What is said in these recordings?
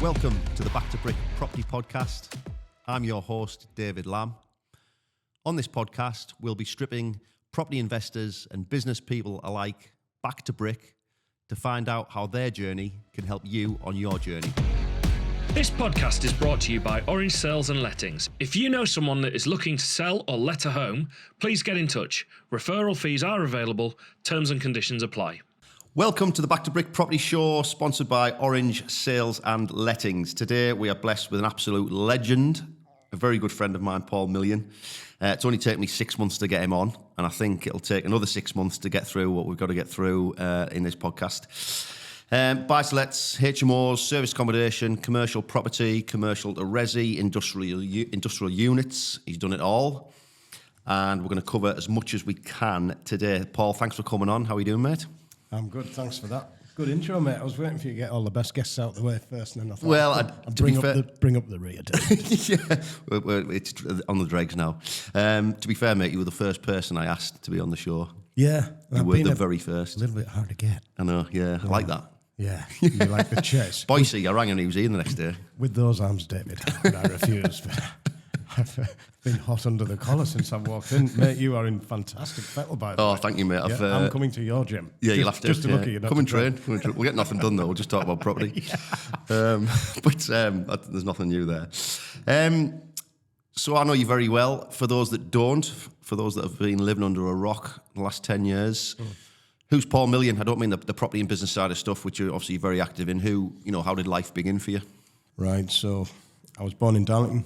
Welcome to the Back to Brick Property Podcast. I'm your host, David Lamb. On this podcast, we'll be stripping property investors and business people alike back to brick to find out how their journey can help you on your journey. This podcast is brought to you by Orange Sales and Lettings. If you know someone that is looking to sell or let a home, please get in touch. Referral fees are available. Terms and conditions apply. Welcome to the Back to Brick Property Show, sponsored by Orange Sales and Lettings. Today, we are blessed with an absolute legend, a very good friend of mine, Paul Million. It's only taken me 6 months to get him on, and I think it'll take another 6 months to get through what we've got to get through in this podcast. Buy-to-lets, HMOs, service accommodation, commercial property, commercial to resi, industrial units. He's done it all. And we're going to cover as much as we can today. Paul, thanks for coming on. How are you doing, mate? I'm good, thanks for that. Good intro, mate. I was waiting for you to get all the best guests out of the way first, and then I thought, well, I'd bring up the rear. Yeah, it's on the dregs now. To be fair, mate, you were the first person I asked to be on the show. Yeah. You were the very first. A little bit hard to get. I know, yeah. I like that. Yeah, you like the chase. Boise, I rang him and he was in the next day. With those arms, David, I refuse. I've been hot under the collar since I walked in. Mate, you are in fantastic fettle, by the way. Oh, thank you, mate. Yeah, I'm coming to your gym. Yeah, you'll have to. Just to look at you. Come and train. We'll get nothing done, though. We'll just talk about property. But there's nothing new there. So I know you very well. For those that don't, for those that have been living under a rock the last 10 years, who's Paul Million? I don't mean the property and business side of stuff, which you're obviously very active in. How did life begin for you? Right, so I was born in Darlington.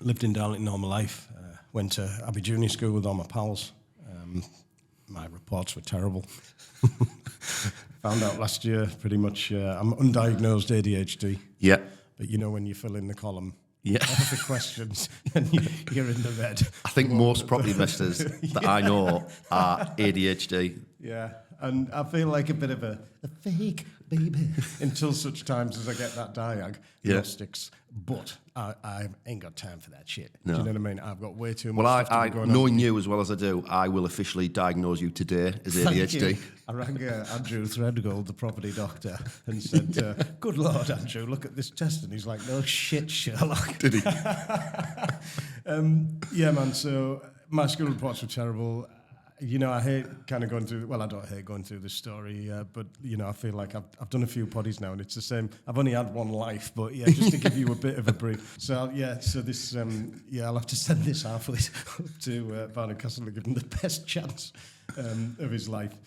Lived in Darlington all my life. Went to Abbey Junior School with all my pals. My reports were terrible. Found out last year, pretty much, I'm undiagnosed ADHD. Yeah. But you know when you fill in the column, yeah, all the questions, and you're in the red. I think most property investors that I know are ADHD. Yeah, and I feel like a bit of a fake baby until such times as I get that diagnostics. But I ain't got time for that shit. No. Do you know what I mean? I've got way too much Well, stuff to be going knowing on. you as well as I do, I will officially diagnose you today as ADHD. Thank you. I rang Andrew Threadgold, the property doctor, and said, good Lord, Andrew, look at this test. And he's like, no shit, Sherlock. Did he? Yeah, man, so my school reports were terrible. You know, I hate kind of going through, well, I don't hate going through this story, but, you know, I feel like I've done a few poddies now, and it's the same. I've only had one life, but, yeah, just to give you a bit of a brief. So, yeah, so this, I'll have to send this halfway up to Barnard Castle to give him the best chance of his life.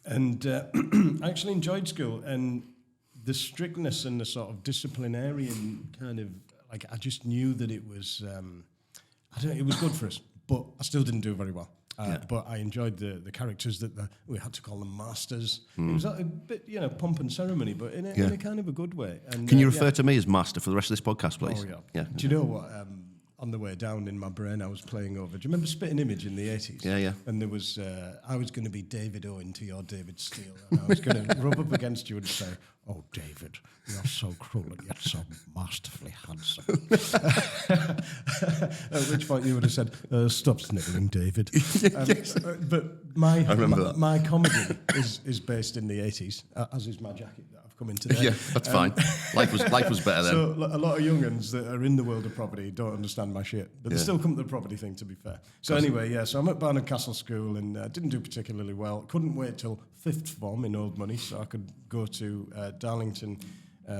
And I actually enjoyed school, and the strictness and the sort of disciplinarian kind of, like, I just knew that it was, it was good for us, but I still didn't do very well. But I enjoyed the characters that we had to call them masters. It was a bit, pomp and ceremony, but in a kind of a good way. And, Can you refer to me as master for the rest of this podcast, please? Oh, yeah. Do you know what? On the way down in my brain, I was playing over. Do you remember Spitting Image in the 80s? Yeah, yeah. And there was, I was going to be David Owen to your David Steele. And I was going to rub up against you and say, oh, David, you're so cruel and yet so masterfully handsome. At which point you would have said, stop sniggering, David. Yes. But my comedy is based in the 80s, as is my jacket that I've come in today. Yeah, that's fine. Life was better then. So a lot of young'uns that are in the world of property don't understand my shit, but they still come to the property thing, to be fair. So anyway, yeah, so I'm at Barnard Castle School and didn't do particularly well. Couldn't wait till fifth form in old money so I could go to Darlington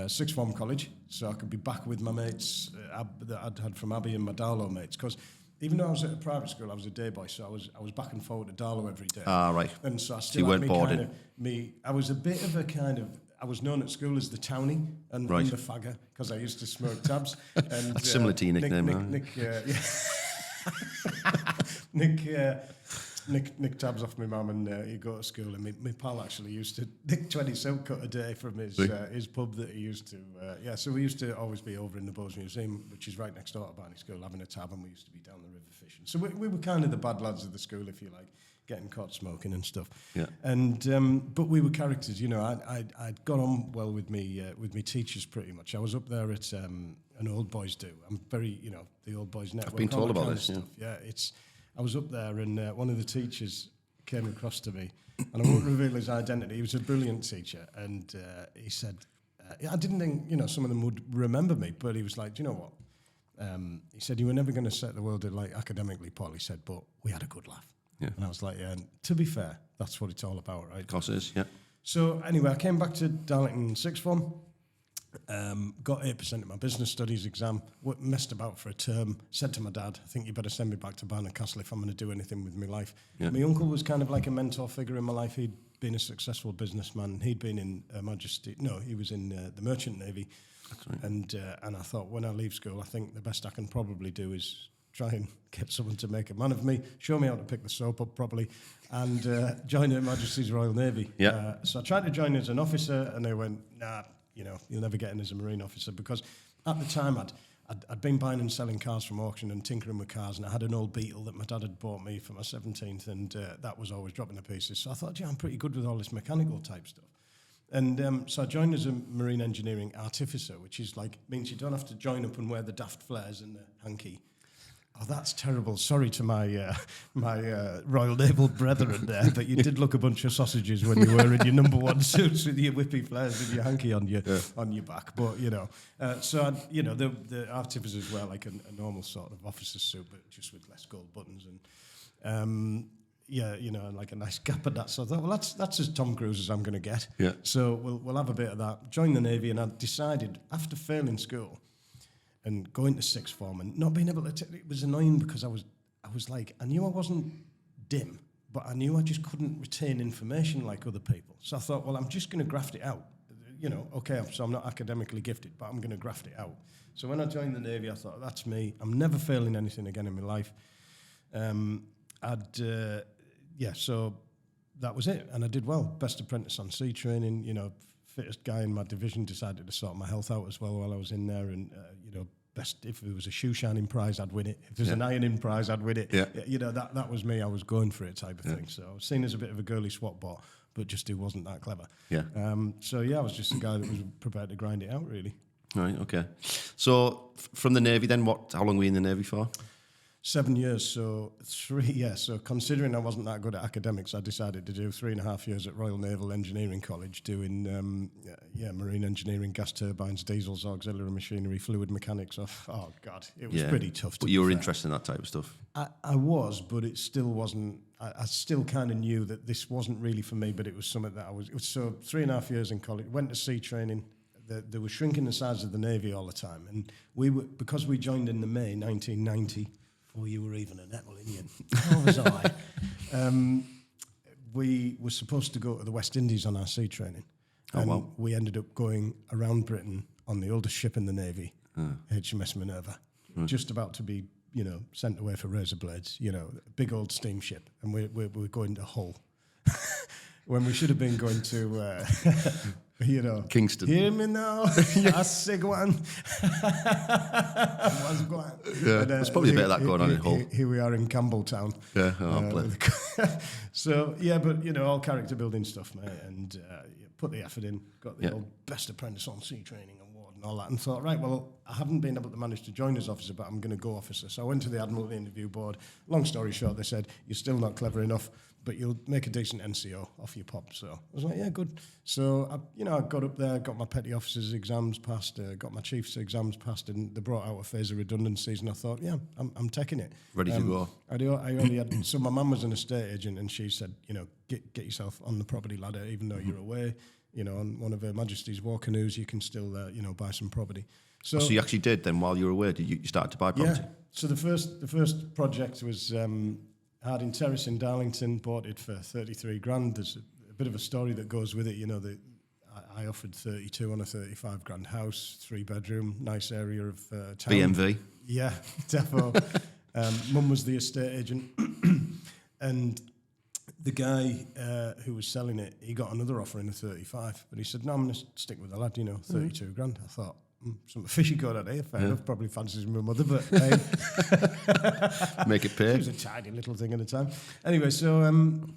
sixth form college so I could be back with my mates that I'd had from Abbey and my Darlow mates, because even though I was at a private school, I was a day boy, so I was back and forward to Darlow every day. Ah, right. And so I So still you had weren't boarded. I was a bit of a kind of, I was known at school as the townie and the fagger because I used to smoke tabs. And, That's similar to your nickname, Nick tabs off my mum and he'd go to school, and my pal actually used to nick 20 cent cut a day from his pub that he used to, so we used to always be over in the Bowes Museum, which is right next door to Barney School, having a tab, and we used to be down the river fishing. So we were kind of the bad lads of the school, if you like, getting caught smoking and stuff. Yeah. And but we were characters, I'd got on well with me teachers pretty much. I was up there at an old boys do. I'm very, the old boys network. I've been told about this. Yeah, I was up there, and one of the teachers came across to me, and I won't reveal his identity. He was a brilliant teacher, and he said, I didn't think, some of them would remember me, but he was like, do you know what? He said, you were never going to set the world alight academically, Paul. He said, but we had a good laugh. Yeah. And I was like, yeah, and to be fair, that's what it's all about, right? Of course it is, yeah. So anyway, I came back to Darlington sixth form, got 8% in my business studies exam, messed about for a term, said to my dad, I think you better send me back to Barnard Castle if I'm going to do anything with my life. Yeah. My uncle was kind of like a mentor figure in my life. He'd been a successful businessman. He'd been in he was in the Merchant Navy. That's right. And I thought, when I leave school, I think the best I can probably do is try and get someone to make a man of me, show me how to pick the soap up properly, and join Her Majesty's Royal Navy. Yeah. So I tried to join as an officer, and they went, nah, you'll never get in as a Marine officer, because at the time I'd been buying and selling cars from auction and tinkering with cars, and I had an old Beetle that my dad had bought me for my 17th, and that was always dropping to pieces. So I thought, yeah, I'm pretty good with all this mechanical type stuff. And so I joined as a marine engineering artificer, which is means you don't have to join up and wear the daft flares and the hanky. Oh, that's terrible. Sorry to my Royal Naval brethren there, but you did look a bunch of sausages when you were in your number one suits with your whippy flares and your hanky on your back. But so the artificers wear like a normal sort of officer's suit, but just with less gold buttons and. And like a nice gap and that. So I thought, well, that's as Tom Cruise as I'm going to get. Yeah. So we'll have a bit of that. Join the Navy, and I decided after failing school and going to sixth form and not being able to. It was annoying because I was like, I knew I wasn't dim, but I knew I just couldn't retain information like other people. So I thought, well, I'm just going to graft it out. Okay, so I'm not academically gifted, but I'm going to graft it out. So when I joined the Navy, I thought, that's me. I'm never failing anything again in my life. So that was it. And I did well. Best apprentice on sea training, fittest guy in my division, decided to sort my health out as well while I was in there. And, best, if there was a shoe shining prize, I'd win it. If there's an ironing prize, I'd win it. Yeah. That was me. I was going for it type of thing. So I was seen as a bit of a girly swat bot, but just who wasn't that clever. Yeah. I was just a guy that was prepared to grind it out, really. Right, okay. So from the Navy then, how long were you in the Navy for? 7 years, so 3 years. So considering I wasn't that good at academics, I decided to do 3.5 years at Royal Naval Engineering College doing marine engineering, gas turbines, diesels, auxiliary machinery, fluid mechanics. Oh, God, it was pretty tough. But you were interested in that type of stuff? I was, but it still wasn't. I still kind of knew that this wasn't really for me, but it was something that it was so 3.5 years in college, went to sea training. They were shrinking the size of the Navy all the time. And because we joined in the May 1990, before you were even an Ethelinian, how was I? We were supposed to go to the West Indies on our sea training. And we ended up going around Britain on the oldest ship in the Navy, HMS Minerva, just about to be, sent away for razor blades, a big old steamship. And we're going to Hull. When we should have been going to, Kingston. Hear me now, Sigwan. Yeah, there's probably a bit of that going on in Hull. Here we are in Campbelltown. Yeah, So, but, all character building stuff, mate, and put the effort in, got the old Best Apprentice on Sea Training Award and all that, and thought, right, well, I haven't been able to manage to join as officer, but I'm going to go officer. So I went to the Admiralty Interview Board. Long story short, they said, you're still not clever enough, but you'll make a decent NCO off your pop. So I was like, yeah, good. So, I got up there, got my petty officer's exams passed, got my chief's exams passed, and they brought out a phase of redundancies, and I thought, yeah, I'm taking it. Ready to go. I already had, so my mum was an estate agent, and she said, get yourself on the property ladder, even though you're away, on one of Her Majesty's war canoes, you can still, buy some property. So you actually did then while you were away? Did you start to buy property? Yeah. So the first project was Harding Terrace in Darlington. Bought it for 33 grand. There's a bit of a story that goes with it. I offered 32 on a 35 grand house, 3-bedroom, nice area of town. BMV. Yeah, defo. Mum was the estate agent, and the guy who was selling it, he got another offer in a 35, but he said, no, I'm going to stick with the lad, 32 grand. I thought, some fishy got out here, fair enough, probably fancies my mother, but hey. Make it pay. It was a tiny little thing at a time. Anyway, so, and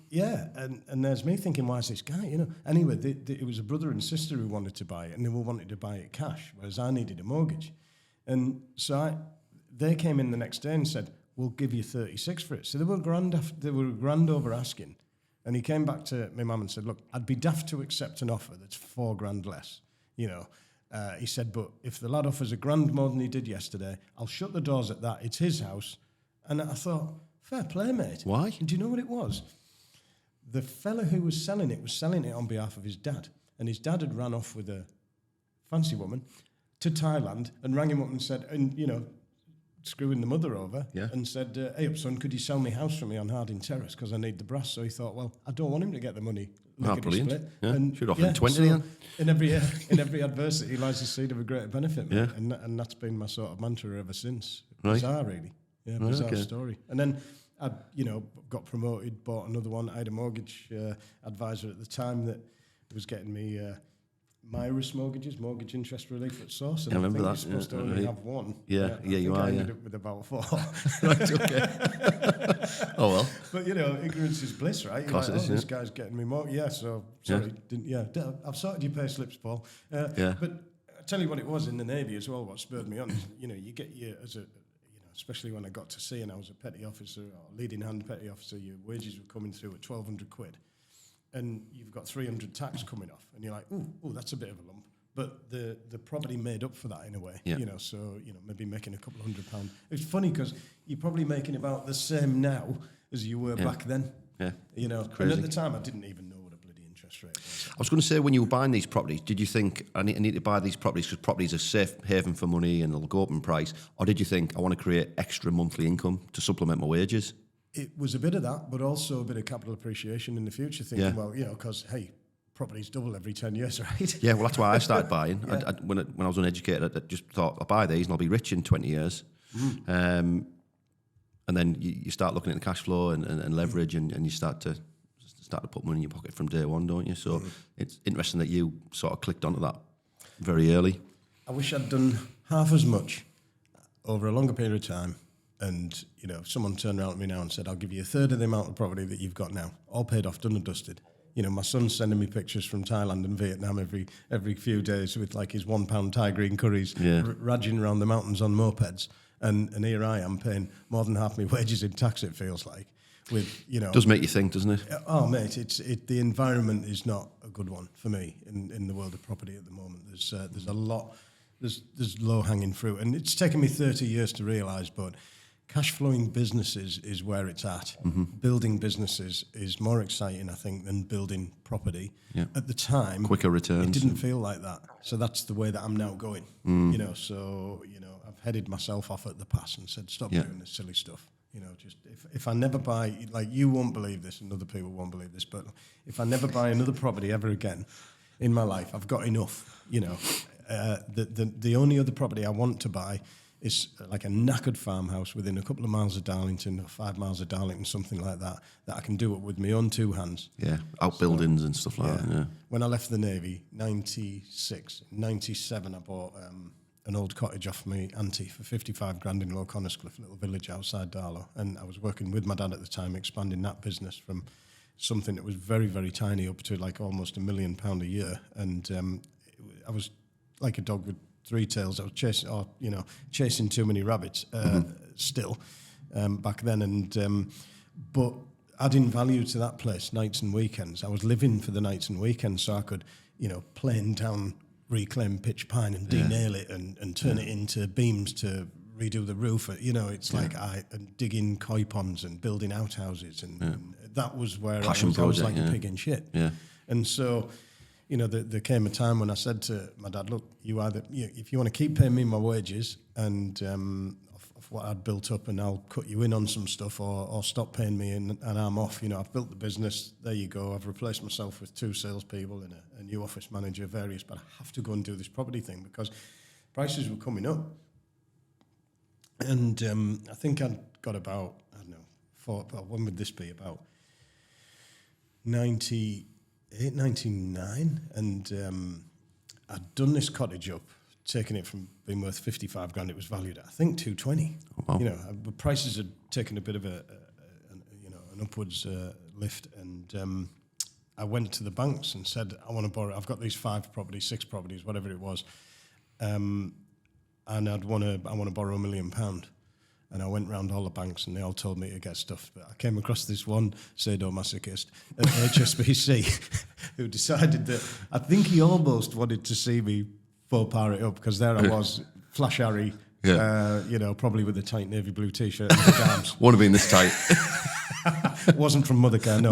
there's me thinking, why is this guy, Anyway, it was a brother and sister who wanted to buy it, and they all wanted to buy it cash, whereas I needed a mortgage. And so they came in the next day and said, we'll give you 36 for it. So they were grand over asking. And he came back to my mum and said, look, I'd be daft to accept an offer that's 4 grand less. you know. He said, but if the lad offers a grand more than he did yesterday, I'll shut the doors at that. It's his house. And I thought, fair play, mate. Why? And do you know what it was? The fella who was selling it on behalf of his dad. And his dad had ran off with a fancy woman to Thailand and rang him up and said, and, you know, screwing the mother over, and said, hey, up, son, could you sell me house for me on Harding Terrace because I need the brass? So he thought, well, I don't want him to get the money. Brilliant. Split. Yeah. And Should offer him 20 then. In every adversity lies the seed of a greater benefit, mate. And that's been my sort of mantra ever since. Right. Bizarre, really. Yeah, bizarre story. And then I, got promoted, bought another one. I had a mortgage advisor at the time that was getting me Myris mortgages, mortgage interest relief at source. And I remember think that. you're supposed to only have one. Yeah, you are. I ended up with about 4. Right, okay. Oh, well. But, ignorance is bliss, right? Of course it is, This guy's getting me more. Yeah, so, sorry. I've sorted your pay slips, Paul. But I'll tell you what it was in the Navy as well, what spurred me on is, you get your, as a, especially when I got to sea and I was a petty officer or leading hand petty officer, your wages were coming through at 1,200 quid. And you've got 300 tax coming off, and you're like, ooh, that's a bit of a lump. But the property made up for that in a way, so, maybe making a couple of £100. It's funny because you're probably making about the same now as you were back then. Yeah. And at the time I didn't even know what a bloody interest rate was. I was going to say, when you were buying these properties, did you think, I need to buy these properties because properties are safe haven for money and they'll go up in price? Or did you think, I want to create extra monthly income to supplement my wages? It was a bit of that, but also a bit of capital appreciation in the future, thinking, well, because, hey, properties double every 10 years, right? Yeah, well, that's why I started buying. Yeah. When I was uneducated, I just thought, I'll buy these and I'll be rich in 20 years. And then you start looking at the cash flow and leverage and you start to put money in your pocket from day one, don't you? So it's interesting that you sort of clicked onto that very early. I wish I'd done half as much over a longer period of time. And, if someone turned around at me now and said, I'll give you a third of the amount of property that you've got now, all paid off, done and dusted. My son's sending me pictures from Thailand and Vietnam every few days with like his £1 Thai green curries, raging around the mountains on mopeds. And here I am paying more than half my wages in tax, it feels like. With, Does make you think, doesn't it? Oh, mate, the environment is not a good one for me in the world of property at the moment. There's a lot, there's low-hanging fruit. And it's taken me 30 years to realise, but cash flowing businesses is where it's at. Building businesses is more exciting, I think, than building property. Yeah. At the time, quicker returns. It didn't feel like that. So that's the way that I'm now going. I've headed myself off at the pass and said, stop doing this silly stuff. Just if I never buy, like, you won't believe this and other people won't believe this, but if I never buy another property ever again in my life, I've got enough. The only other property I want to buy is like a knackered farmhouse within a couple of miles of Darlington or 5 miles of Darlington, something like that I can do it with my own 2 hands. Yeah, outbuildings and stuff like that. Yeah. When I left the Navy, 96, 97, I bought an old cottage off my auntie for 55 grand in Low Connerscliff, a little village outside Darlow. And I was working with my dad at the time, expanding that business from something that was very, very tiny up to like almost £1 million a year. And I was like a dog with 3 tails. I was chasing too many rabbits still back then. And but adding value to that place, nights and weekends. I was living for the nights and weekends, so I could, plane down reclaimed pitch pine and denail it and turn it into beams to redo the roof. It's like digging koi ponds and building outhouses, and that was where I was like a pig in shit. Yeah. And so, there came a time when I said to my dad, look, if you want to keep paying me my wages and of what I'd built up, and I'll cut you in on some stuff, or stop paying me and I'm off. I've built the business, there you go. I've replaced myself with 2 salespeople and a new office manager, various, but I have to go and do this property thing because prices were coming up. And I think I'd got about, when would this be? About 98, 99, and I'd done this cottage up, taking it from being worth 55 grand, it was valued at, I think, 220. Oh, wow. The prices had taken a bit of an upwards lift, and I went to the banks and said, I want to borrow, I've got these 5 properties, 6 properties, whatever it was, and I want to borrow £1 million. And I went round all the banks and they all told me to get stuff. But I came across this one sadomasochist at HSBC who decided that I think he almost wanted to see me faux pas it up, because there I was, Flash Harry, probably with a tight navy blue T-shirt and big arms. Want to be in this tight. Wasn't from Mothercare, no.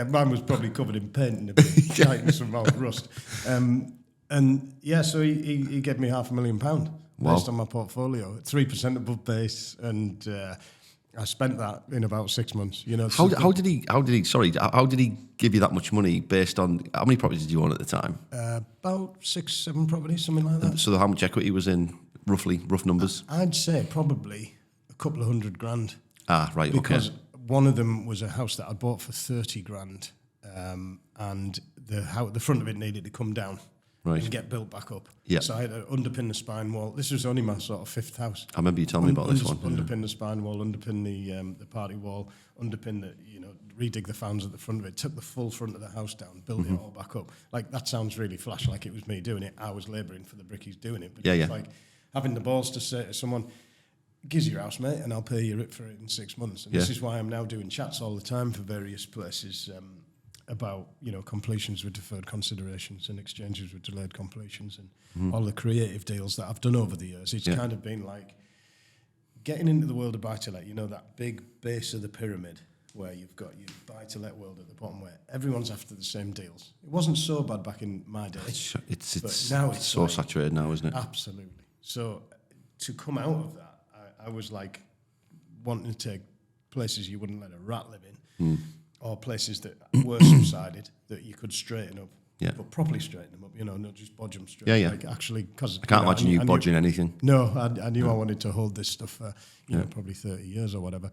Mine was probably covered in paint and a bit tight and some old rust. So he gave me £500,000 based on my portfolio, 3% above base, and I spent that in about 6 months. How did he give you that much money based on how many properties did you own at the time? About 6-7 properties, something like that. So how much equity was in, roughly, rough numbers? I'd say probably a couple of £100,000. Ah, right, because one of them was a house that I bought for 30 grand, and the front of it needed to come down and get built back up. Yeah. So I had to underpin the spine wall. This was only my sort of 5th house. I remember you telling me about this one. Underpin the spine wall, underpin the party wall, underpin redig the fans at the front of it, took the full front of the house down, built it all back up. Like, that sounds really flash, like it was me doing it. I was labouring for the brickies doing it. But it's like having the balls to say to someone, "Gives your house, mate, and I'll pay you for it in 6 months." And this is why I'm now doing chats all the time for various places about completions with deferred considerations and exchanges with delayed completions and all the creative deals that I've done over the years. It's kind of been like getting into the world of buy-to-let. That big base of the pyramid where you've got your buy-to-let world at the bottom, where everyone's after the same deals. It wasn't so bad back in my day. It's now it's so saturated now, isn't it? Absolutely. So to come out of that, I was like wanting to take places you wouldn't let a rat live in, or places that were subsided that you could straighten up, but properly straighten them up. Not just bodge them straight. Yeah. Like, actually, because I can't imagine you bodging anything. No, I knew I wanted to hold this stuff for probably 30 years or whatever.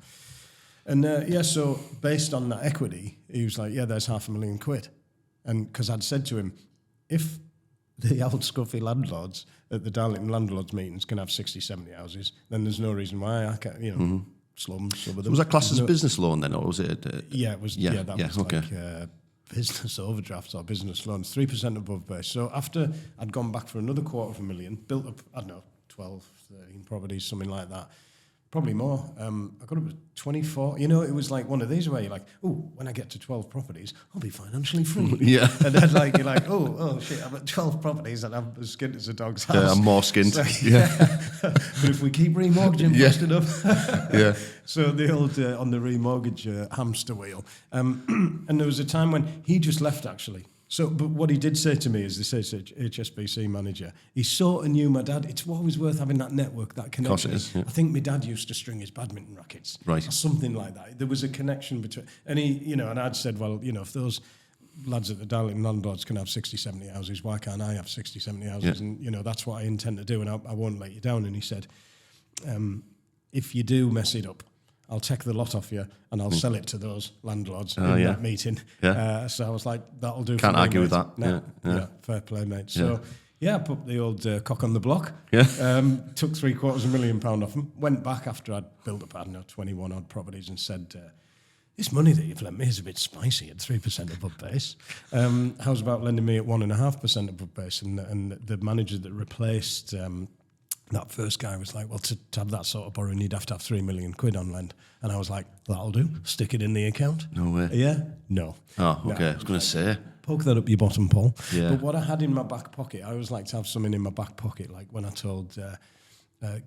And so based on that equity, he was like, "Yeah, there's £500,000." And because I'd said to him, if the old scuffy landlords at the Darlington landlords meetings can have 60, 70 houses, then there's no reason why I can't, slums. So was that classed as a business loan then, or was it? It was. That was like business overdrafts or business loans, 3% above base. So after I'd gone back for another $250,000, built up, 12, 13 properties, something like that. Probably more. I got up to 24. It was like one of these where you're like, "Oh, when I get to 12 properties, I'll be financially free." Yeah. And then you're like, oh shit, I'm at 12 properties and I'm as skint as a dog's house. Yeah, I'm more skint. So, but if we keep remortgaging fast enough. So the old, on the remortgage hamster wheel. And there was a time when he just left, actually. So, but what he did say to me is, this HSBC manager, he sort of knew my dad. It's always worth having that network, that connection. Of course it is, I think my dad used to string his badminton rackets. Right. Or something like that. There was a connection between, and he, and I'd said, well, if those lads at the Darlington landlords can have 60, 70 houses, why can't I have 60, 70 houses? Yeah. And, that's what I intend to do, and I won't let you down. And he said, if you do mess it up, I'll take the lot off you and I'll sell it to those landlords in that meeting. Yeah. So I was like, that'll do. Can't argue with that. No, fair play, mate. So I put the old cock on the block. Yeah. Took £750,000 off him. Went back after I'd built up, 21 odd properties, and said, "This money that you've lent me is a bit spicy at 3% above base. How's about lending me at 1.5% above base?" And the manager that replaced that first guy was like, "Well, to have that sort of borrowing, you'd have to have £3 million on lend." And I was like, "That'll do. Stick it in the account." No way. Yeah? No. Oh, okay. I was going to say. Poke that up your bottom, Paul. Yeah. But what I had in my back pocket, I always like to have something in my back pocket. Like when I told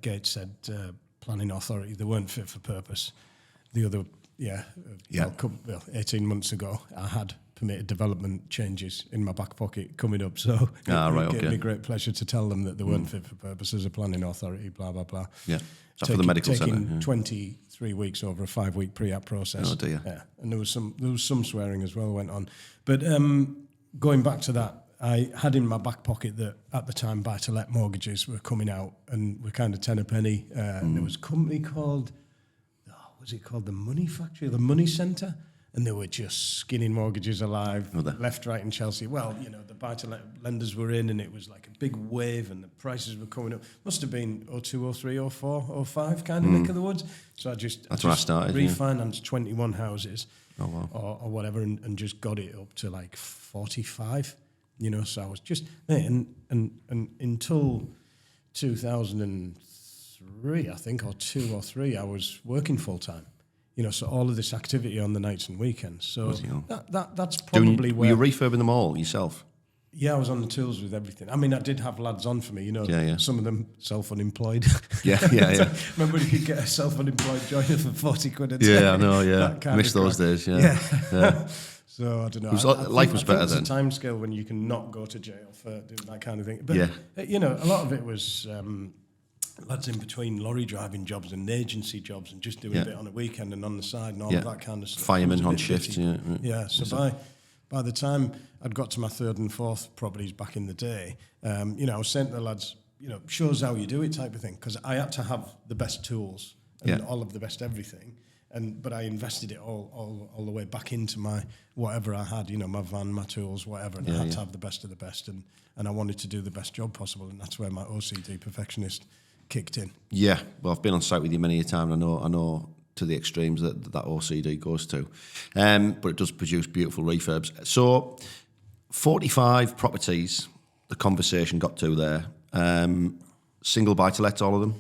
Gates said planning authority, they weren't fit for purpose. The other, 18 months ago, I had permitted development changes in my back pocket coming up. So it gave me great pleasure to tell them that they weren't fit for purpose as a planning authority, blah, blah, blah. Yeah. So for the medical centre. Taking 23 weeks over a 5-week pre-app process. Oh, dear. Yeah. And there was some swearing as well went on. But going back to that, I had in my back pocket that at the time buy-to-let mortgages were coming out and were kind of 10 a penny. And there was a company called, the Money Factory, the Money Centre? And they were just skinning mortgages alive, left, right in Chelsea. Well, the buy-to-let lenders were in and it was like a big wave and the prices were coming up. Must have been 02, 03, 04, 05 kind of neck of the woods. So I just started, refinanced 21 houses or whatever and just got it up to like 45, So I was just, and until 2003, I think, or 2 or 3, I was working full time. You know, so all of this activity on the nights and weekends. So that's probably Were where... you refurbing them all yourself? Yeah, I was on the tools with everything. I mean, I did have lads on for me, you know. Yeah. Some of them self-unemployed. Yeah. Remember when you could get a self-unemployed joiner for 40 quid a day? Yeah, I know, yeah. That kind Miss of those crack. days, yeah. So, I don't know. Life was better then. then. There's a time scale when you can not go to jail for doing that kind of thing. But, Yeah. you know, a lot of it was lads in between lorry driving jobs and agency jobs and just doing a bit on a weekend and on the side and all of that kind of stuff. Firemen It was a on bit shift, bitty. yeah. So by the time I'd got to my 3rd and 4th properties back in the day, you know, I was saying to the lads, you know, shows how you do it type of thing, because I had to have the best tools and all of the best everything, but I invested it all the way back into my whatever I had, you know, my van, my tools, whatever, and I had to have the best of the best, and I wanted to do the best job possible, and that's where my OCD perfectionist kicked in. Yeah, well, I've been on site with you many a time, and I know to the extremes that OCD goes to. But it does produce beautiful refurbs. So 45 properties, the conversation got to there. Single buy-to-lets, all of them?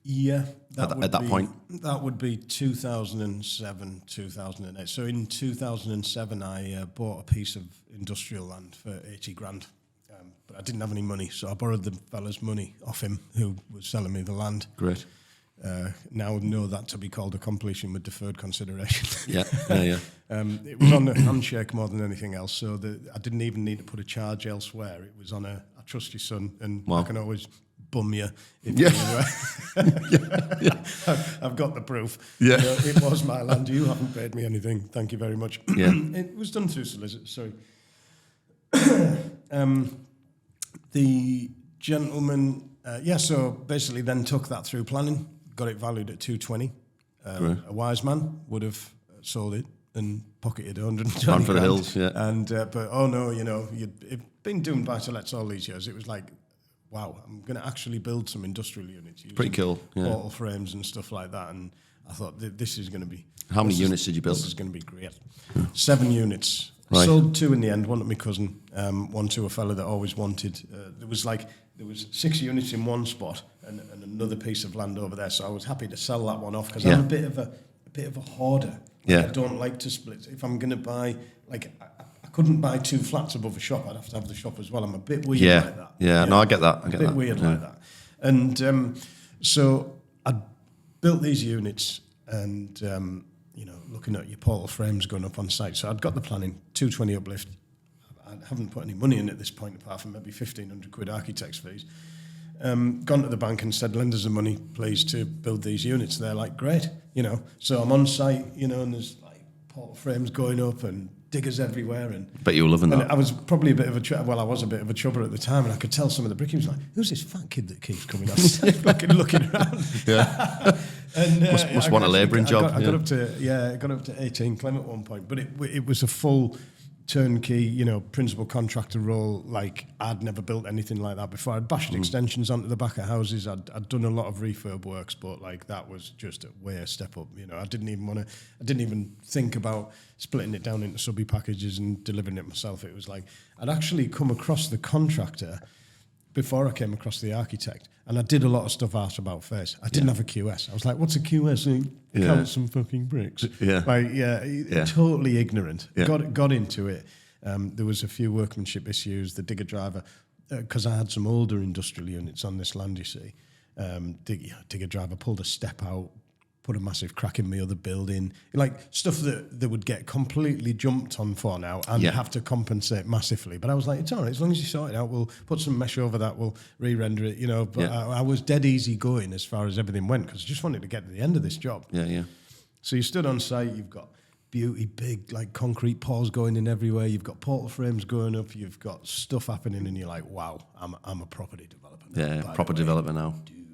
Yeah. At that point? That would be 2007, 2008. So in 2007, I bought a piece of industrial land for 80 grand. But I didn't have any money, so I borrowed the fella's money off him who was selling me the land. Great. Now know that to be called a completion with deferred consideration. Yeah. It was on a handshake more than anything else, so I didn't even need to put a charge elsewhere. It was on I trust your son, and I can always bum you if you I've got the proof. Yeah. You know, it was my land. You haven't paid me anything. Thank you very much. Yeah. It was done through solicitors. Sorry. The gentleman, so basically then took that through planning, got it valued at 220. A wise man would have sold it and pocketed 120 Run for the grand. hills, yeah. And but oh no, you know, you've been doing buy-to-lets all these years. It was like, wow, I'm going to actually build some industrial units. Pretty cool, yeah. Portal frames and stuff like that. And I thought this is going to be. How many units did you build? This is going to be great. 7 units. Right. Sold 2 in the end. One to my cousin, one to a fella that always wanted. There was 6 units in one spot and another piece of land over there. So I was happy to sell that one off because I'm a bit of a hoarder. I don't like to split. If I'm going to buy, I couldn't buy 2 flats above a shop. I'd have to have the shop as well. I'm a bit weird like that. Yeah, no, I get that. I get a bit that. weird like that. And so I built these units and, you know, looking at your portal frames going up on site. So I'd got the planning, 220 uplift. I haven't put any money in at this point apart from maybe 1,500 quid architect's fees. Gone to the bank and said, lend us the money, please, to build these units. They're like, great, you know. So I'm on site, you know, and there's like portal frames going up and diggers everywhere. And Bet you were loving that. I was probably a bit of a I was a bit of a chubber at the time, and I could tell some of the brickies like, who's this fat kid that keeps coming on fucking looking around? Yeah. And must want a labouring job. I got up to 18 Clem at one point, but it was a full turnkey, you know, principal contractor role. Like I'd never built anything like that before. I'd bashed extensions onto the back of houses. I'd done a lot of refurb works, but like that was just a step up. You know, I didn't even think about splitting it down into subby packages and delivering it myself. It was like I'd actually come across the contractor before I came across the architect, and I did a lot of stuff asked about face. I didn't have a QS. I was like, what's a QS? Count some fucking bricks. Totally ignorant. Yeah. Got into it. There was a few workmanship issues. The digger driver, because I had some older industrial units on this land, you see. Digger driver pulled a step out, put a massive crack in my other building, like stuff that they would get completely jumped on for now and have to compensate massively. But I was like, it's all right, as long as you sort it out, we'll put some mesh over that, we'll re-render it, you know. But I was dead easy going as far as everything went because I just wanted to get to the end of this job. Yeah. So you stood on site, you've got beauty, big, like concrete pours going in everywhere, you've got portal frames going up, you've got stuff happening, and you're like, wow, I'm a property developer now. Yeah, proper developer now. Dude.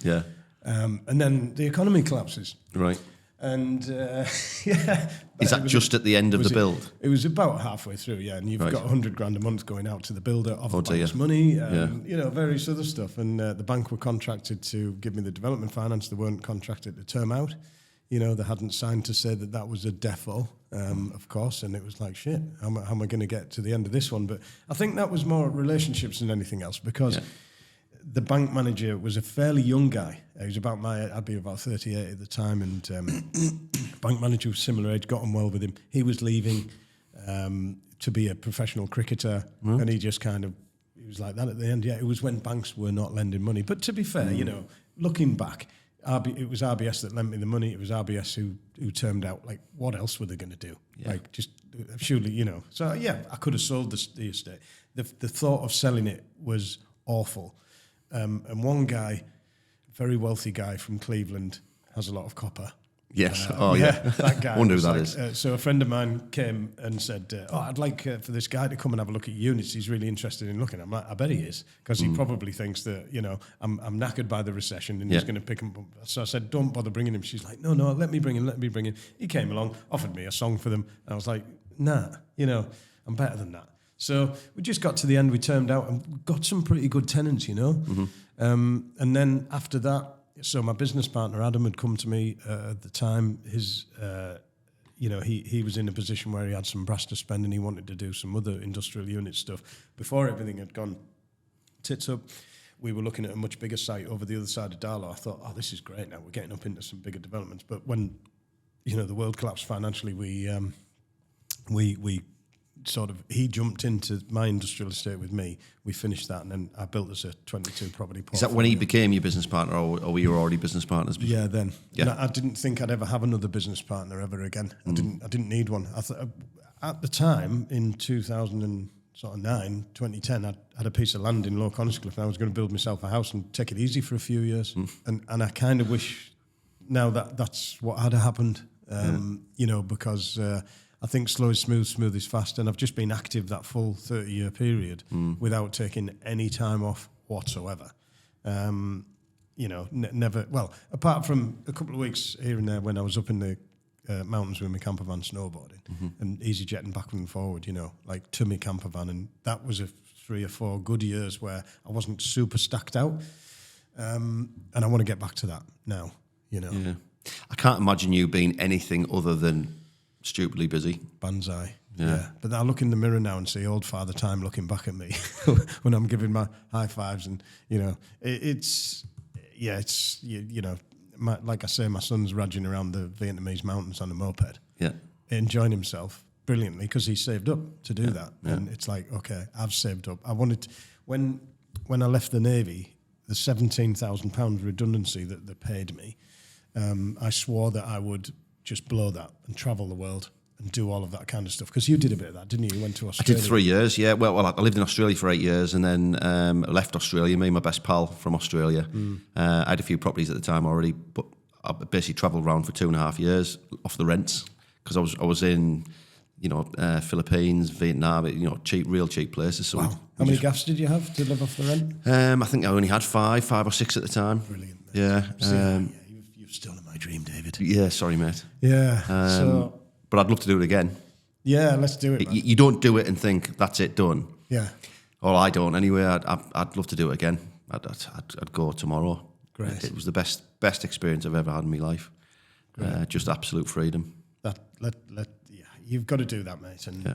Yeah. And then the economy collapses. Right. And Is that just at the end of the build? It was about halfway through, yeah. And you've got 100 grand a month going out to the builder of the bank's money, you know, various other stuff. And the bank were contracted to give me the development finance. They weren't contracted to term out. You know, they hadn't signed to say that was a defo, of course. And it was like, shit, how am I going to get to the end of this one? But I think that was more relationships than anything else because the bank manager was a fairly young guy. He was about I'd be about 38 at the time, and bank manager was similar age, got on well with him. He was leaving to be a professional cricketer, and he just kind of, he was like that at the end. Yeah, it was when banks were not lending money. But to be fair, you know, looking back, it was RBS that lent me the money. It was RBS who turned out, like, what else were they going to do? Yeah. Like, just surely, you know. So, yeah, I could have sold the estate. The thought of selling it was awful. And one guy, very wealthy guy from Cleveland, has a lot of copper. Yes. That guy. I wonder who that is. So a friend of mine came and said, I'd like for this guy to come and have a look at units. He's really interested in looking. I'm like, I bet he is, because he probably thinks that, you know, I'm knackered by the recession and he's going to pick him up. So I said, don't bother bringing him. She's like, no, let me bring him. He came along, offered me a song for them. And I was like, nah, you know, I'm better than that. So we just got to the end. We turned out and got some pretty good tenants, you know. Mm-hmm. And then after that, so my business partner, Adam, had come to me at the time. His, you know, he was in a position where he had some brass to spend and he wanted to do some other industrial unit stuff. Before everything had gone tits up, we were looking at a much bigger site over the other side of Darlow. I thought, this is great now. We're getting up into some bigger developments. But when, you know, the world collapsed financially, we sort of, he jumped into my industrial estate with me. We finished that, and then I built us a 22 property portfolio. Is that when he became your business partner, or were you already business partners before? Yeah, then. Yeah. I didn't think I'd ever have another business partner ever again. I didn't need one. I thought, at the time, in 2009, 2010, I had a piece of land in Low Coniscliffe, and I was going to build myself a house and take it easy for a few years. And I kind of wish now that that's what had happened, you know, because I think slow is smooth is fast, and I've just been active that full 30-year period without taking any time off whatsoever. You know, never, well, apart from a couple of weeks here and there when I was up in the mountains with my camper van snowboarding and easy jetting backwards and forward, you know, like to my camper van, and that was a 3 or 4 good years where I wasn't super stacked out, and I want to get back to that now, you know. Yeah. I can't imagine you being anything other than stupidly busy. Banzai. Yeah. But I look in the mirror now and see old Father Time looking back at me when I'm giving my high fives, and, you know, it's you know, like I say, my son's raging around the Vietnamese mountains on a moped. Yeah. Enjoying himself brilliantly because he saved up to do that. Yeah. And it's like, okay, I've saved up. I wanted to, when I left the Navy, the £17,000 redundancy that they paid me, I swore that I would just blow that and travel the world and do all of that kind of stuff. Because you did a bit of that, didn't you? You went to Australia. I did 3 years, yeah. Well, I lived in Australia for 8 years, and then left Australia. Me and my best pal from Australia. I had a few properties at the time already, but I basically travelled around for 2.5 years off the rents, because I was in, you know, Philippines, Vietnam, you know, real cheap places. So wow. How many gaffs did you have to live off the rent? I think I only had 5 or 6 at the time. Brilliant. Yeah. You've stolen my dream, David. Yeah, sorry, mate. Yeah. But I'd love to do it again. Yeah, let's do it, man. You don't do it and think, that's it, done. Yeah. Or I don't anyway. I'd love to do it again. I'd go tomorrow. Great. It was the best experience I've ever had in my life. Just absolute freedom. You've got to do that, mate. And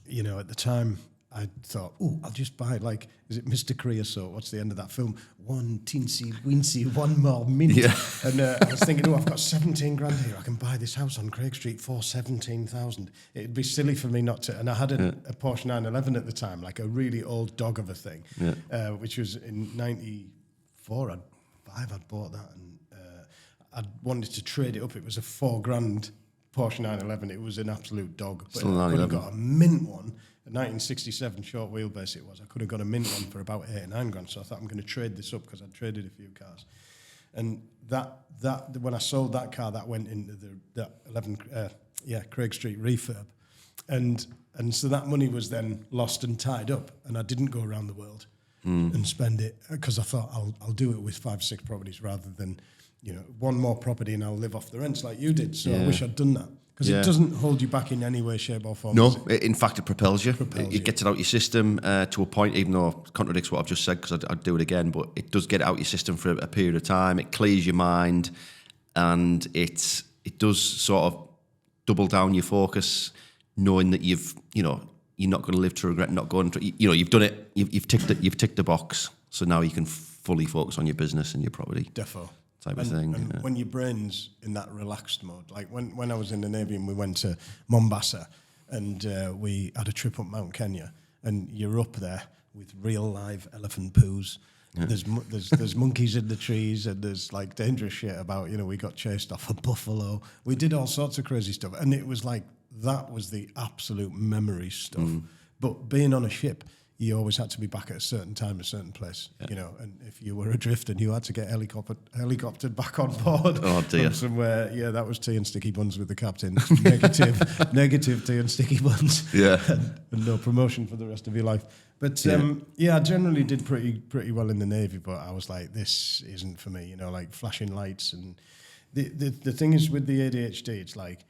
you know, at the time, I thought, I'll just buy, like, is it Mr. Creosote? What's the end of that film? One teensy weensy, one more mint. Yeah. And I was thinking, I've got 17 grand here. I can buy this house on Craig Street for 17,000. It'd be silly for me not to. And I had a Porsche 911 at the time, like a really old dog of a thing, which was in 94. I'd bought that, and I wanted to trade it up. It was a 4 grand Porsche 911. It was an absolute dog. But I could have got a mint one. A 1967 short wheelbase it was. I could have got a mint one for about 8 or 9 grand. So I thought, I'm going to trade this up, because I'd traded a few cars. And that when I sold that car, that went into the 11 Craig Street refurb, and so that money was then lost and tied up, and I didn't go around the world and spend it, because I thought I'll do it with 5 or 6 properties rather than, you know, one more property and I'll live off the rents like you did. So I wish I'd done that. Because it doesn't hold you back in any way, shape or form. No, in fact, it propels you. It gets it out your system to a point, even though it contradicts what I've just said, because I'd do it again, but it does get it out your system for a period of time. It clears your mind, and it does sort of double down your focus, knowing that you're not going to live to regret not going to, you've done it, you've ticked the box. So now you can fully focus on your business and your property Defo. type of thing. And when your brain's in that relaxed mode, like when I was in the Navy and we went to Mombasa and we had a trip up Mount Kenya, and you're up there with real live elephant poos. Yeah. There's monkeys in the trees, and there's like dangerous shit about, we got chased off a buffalo. We did all sorts of crazy stuff, and it was like that was the absolute memory stuff. But being on a ship, you always had to be back at a certain time, a certain place, and if you were adrift and you had to get helicoptered back on board from somewhere, that was tea and sticky buns with the captain. negative tea and sticky buns. Yeah. and no promotion for the rest of your life. But I generally did pretty well in the Navy, but I was like, this isn't for me, like flashing lights. And the thing is with the ADHD, it's like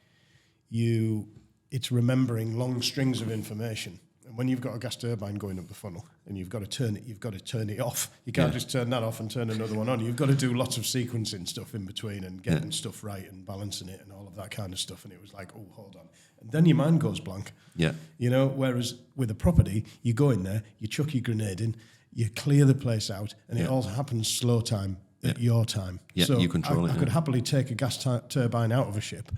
it's remembering long strings of information. And when you've got a gas turbine going up the funnel and you've got to turn it off. You can't just turn that off and turn another one on. You've got to do lots of sequencing stuff in between and getting stuff right and balancing it and all of that kind of stuff. And it was like, oh, hold on. And then your mind goes blank. Yeah. Whereas with a property, you go in there, you chuck your grenade in, you clear the place out, and it all happens slow time at your time. Yeah, so you control it. I could happily take a gas turbine out of a ship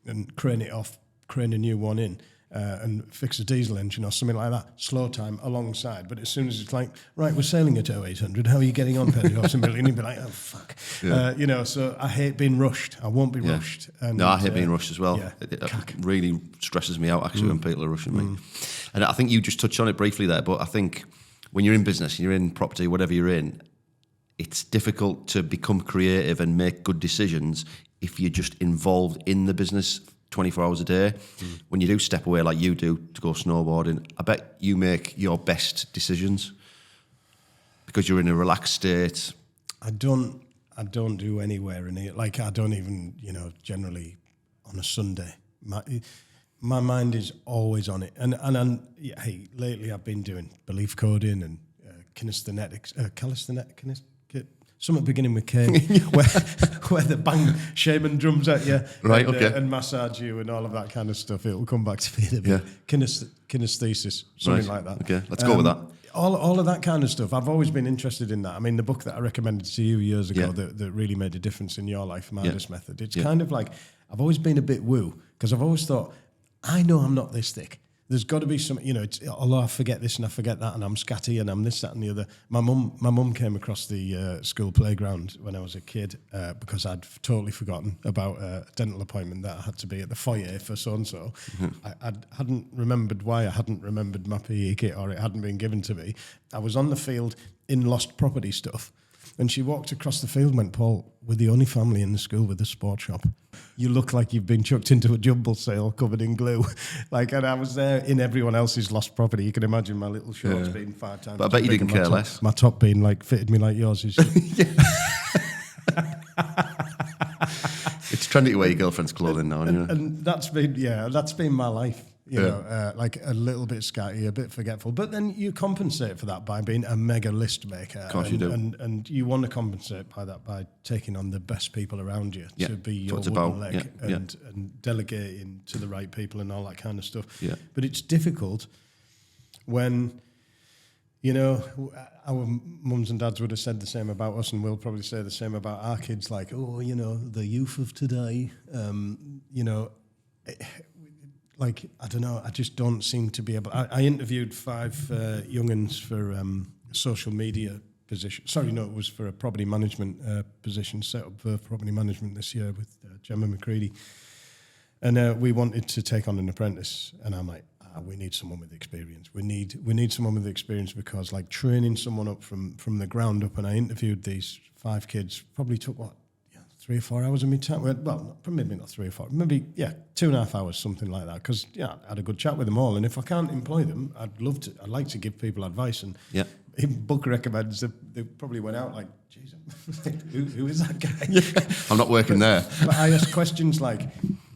and crane it off, crane a new one in, and fix a diesel engine or something like that, slow time alongside. But as soon as it's like, right, we're sailing at 0800, how are you getting on, Pedro? You'd be like, oh, fuck. Yeah. So I hate being rushed. I won't be rushed. And, no, I hate being rushed as well. Yeah, it really stresses me out, actually, when people are rushing me. And I think you just touched on it briefly there, but I think when you're in business, you're in property, whatever you're in, it's difficult to become creative and make good decisions if you're just involved in the business 24 hours a day. When you do step away like you do to go snowboarding, I bet you make your best decisions because you're in a relaxed state. I don't do anywhere in it. Like I don't even, generally on a Sunday. My mind is always on it. And hey, lately I've been doing belief coding and calisthenics, something beginning with K, where the bang shaman drums at you, right? And massage you and all of that kind of stuff. It'll come back to me. Kinesthesis, something like that. Okay, let's go with that. All of that kind of stuff. I've always been interested in that. I mean, the book that I recommended to you years ago that really made a difference in your life, Midas Method. It's kind of like I've always been a bit woo because I've always thought I know I'm not this thick. There's got to be some, although I forget this and I forget that and I'm scatty and I'm this, that and the other. My mum came across the school playground when I was a kid because I'd totally forgotten about a dental appointment that I had to be at the foyer for so-and-so. I hadn't remembered why I hadn't remembered my PE kit or it hadn't been given to me. I was on the field in lost property stuff. And she walked across the field and went, Paul, we're the only family in the school with a sports shop. You look like you've been chucked into a jumble sale covered in glue. And I was there in everyone else's lost property. You can imagine my little shorts being 5 times. But I bet you didn't care less. My top being fitted me like yours. It's trendy to wear your girlfriend's clothing now. And that's been my life. Like a little bit scatty, a bit forgetful. But then you compensate for that by being a mega list maker. Of course you do. And you want to compensate by that by taking on the best people around you to be your wooden leg and delegating to the right people and all that kind of stuff. Yeah. But it's difficult when, our mums and dads would have said the same about us and we'll probably say the same about our kids. Like, the youth of today, I don't know, I just don't seem to be able... I interviewed 5 young'uns for social media position. Sorry, no, it was for a property management position, set up for property management this year with Gemma McCready. And we wanted to take on an apprentice. And I'm like, we need someone with experience. We need someone with experience because training someone up from the ground up, and I interviewed these 5 kids, probably took 3 or 4 hours of me time. Well, maybe not 3 or 4, maybe 2.5 hours, something like that. Because I had a good chat with them all, and if I can't employ them, I'd like to give people advice. And book recommends they probably went out like, Jesus, who is that guy? I'm not working there. But I asked questions like,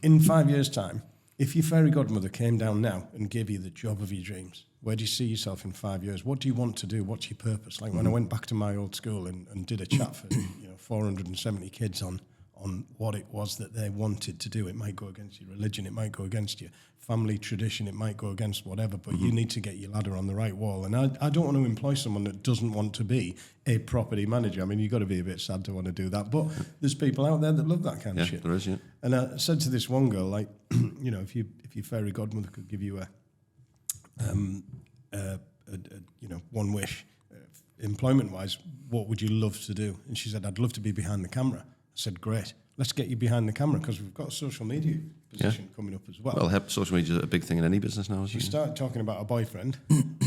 in 5 years' time, if your fairy godmother came down now and gave you the job of your dreams, where do you see yourself in 5 years? What do you want to do? What's your purpose? Like when I went back to my old school and did a chat for 470 kids on on what it was that they wanted to do. It might go against your religion, it might go against your family tradition, it might go against whatever, but you need to get your ladder on the right wall. And I don't want to employ someone that doesn't want to be a property manager. I mean, you've got to be a bit sad to want to do that, but there's people out there that love that kind of shit. There is, yeah. And I said to this one girl, like, you know, if your fairy godmother could give you one wish, employment-wise, what would you love to do? And she said, I'd love to be behind the camera. I said, great. Let's get you behind the camera because we've got a social media position coming up as well. Well, social media is a big thing in any business now, isn't She it? started talking about a boyfriend,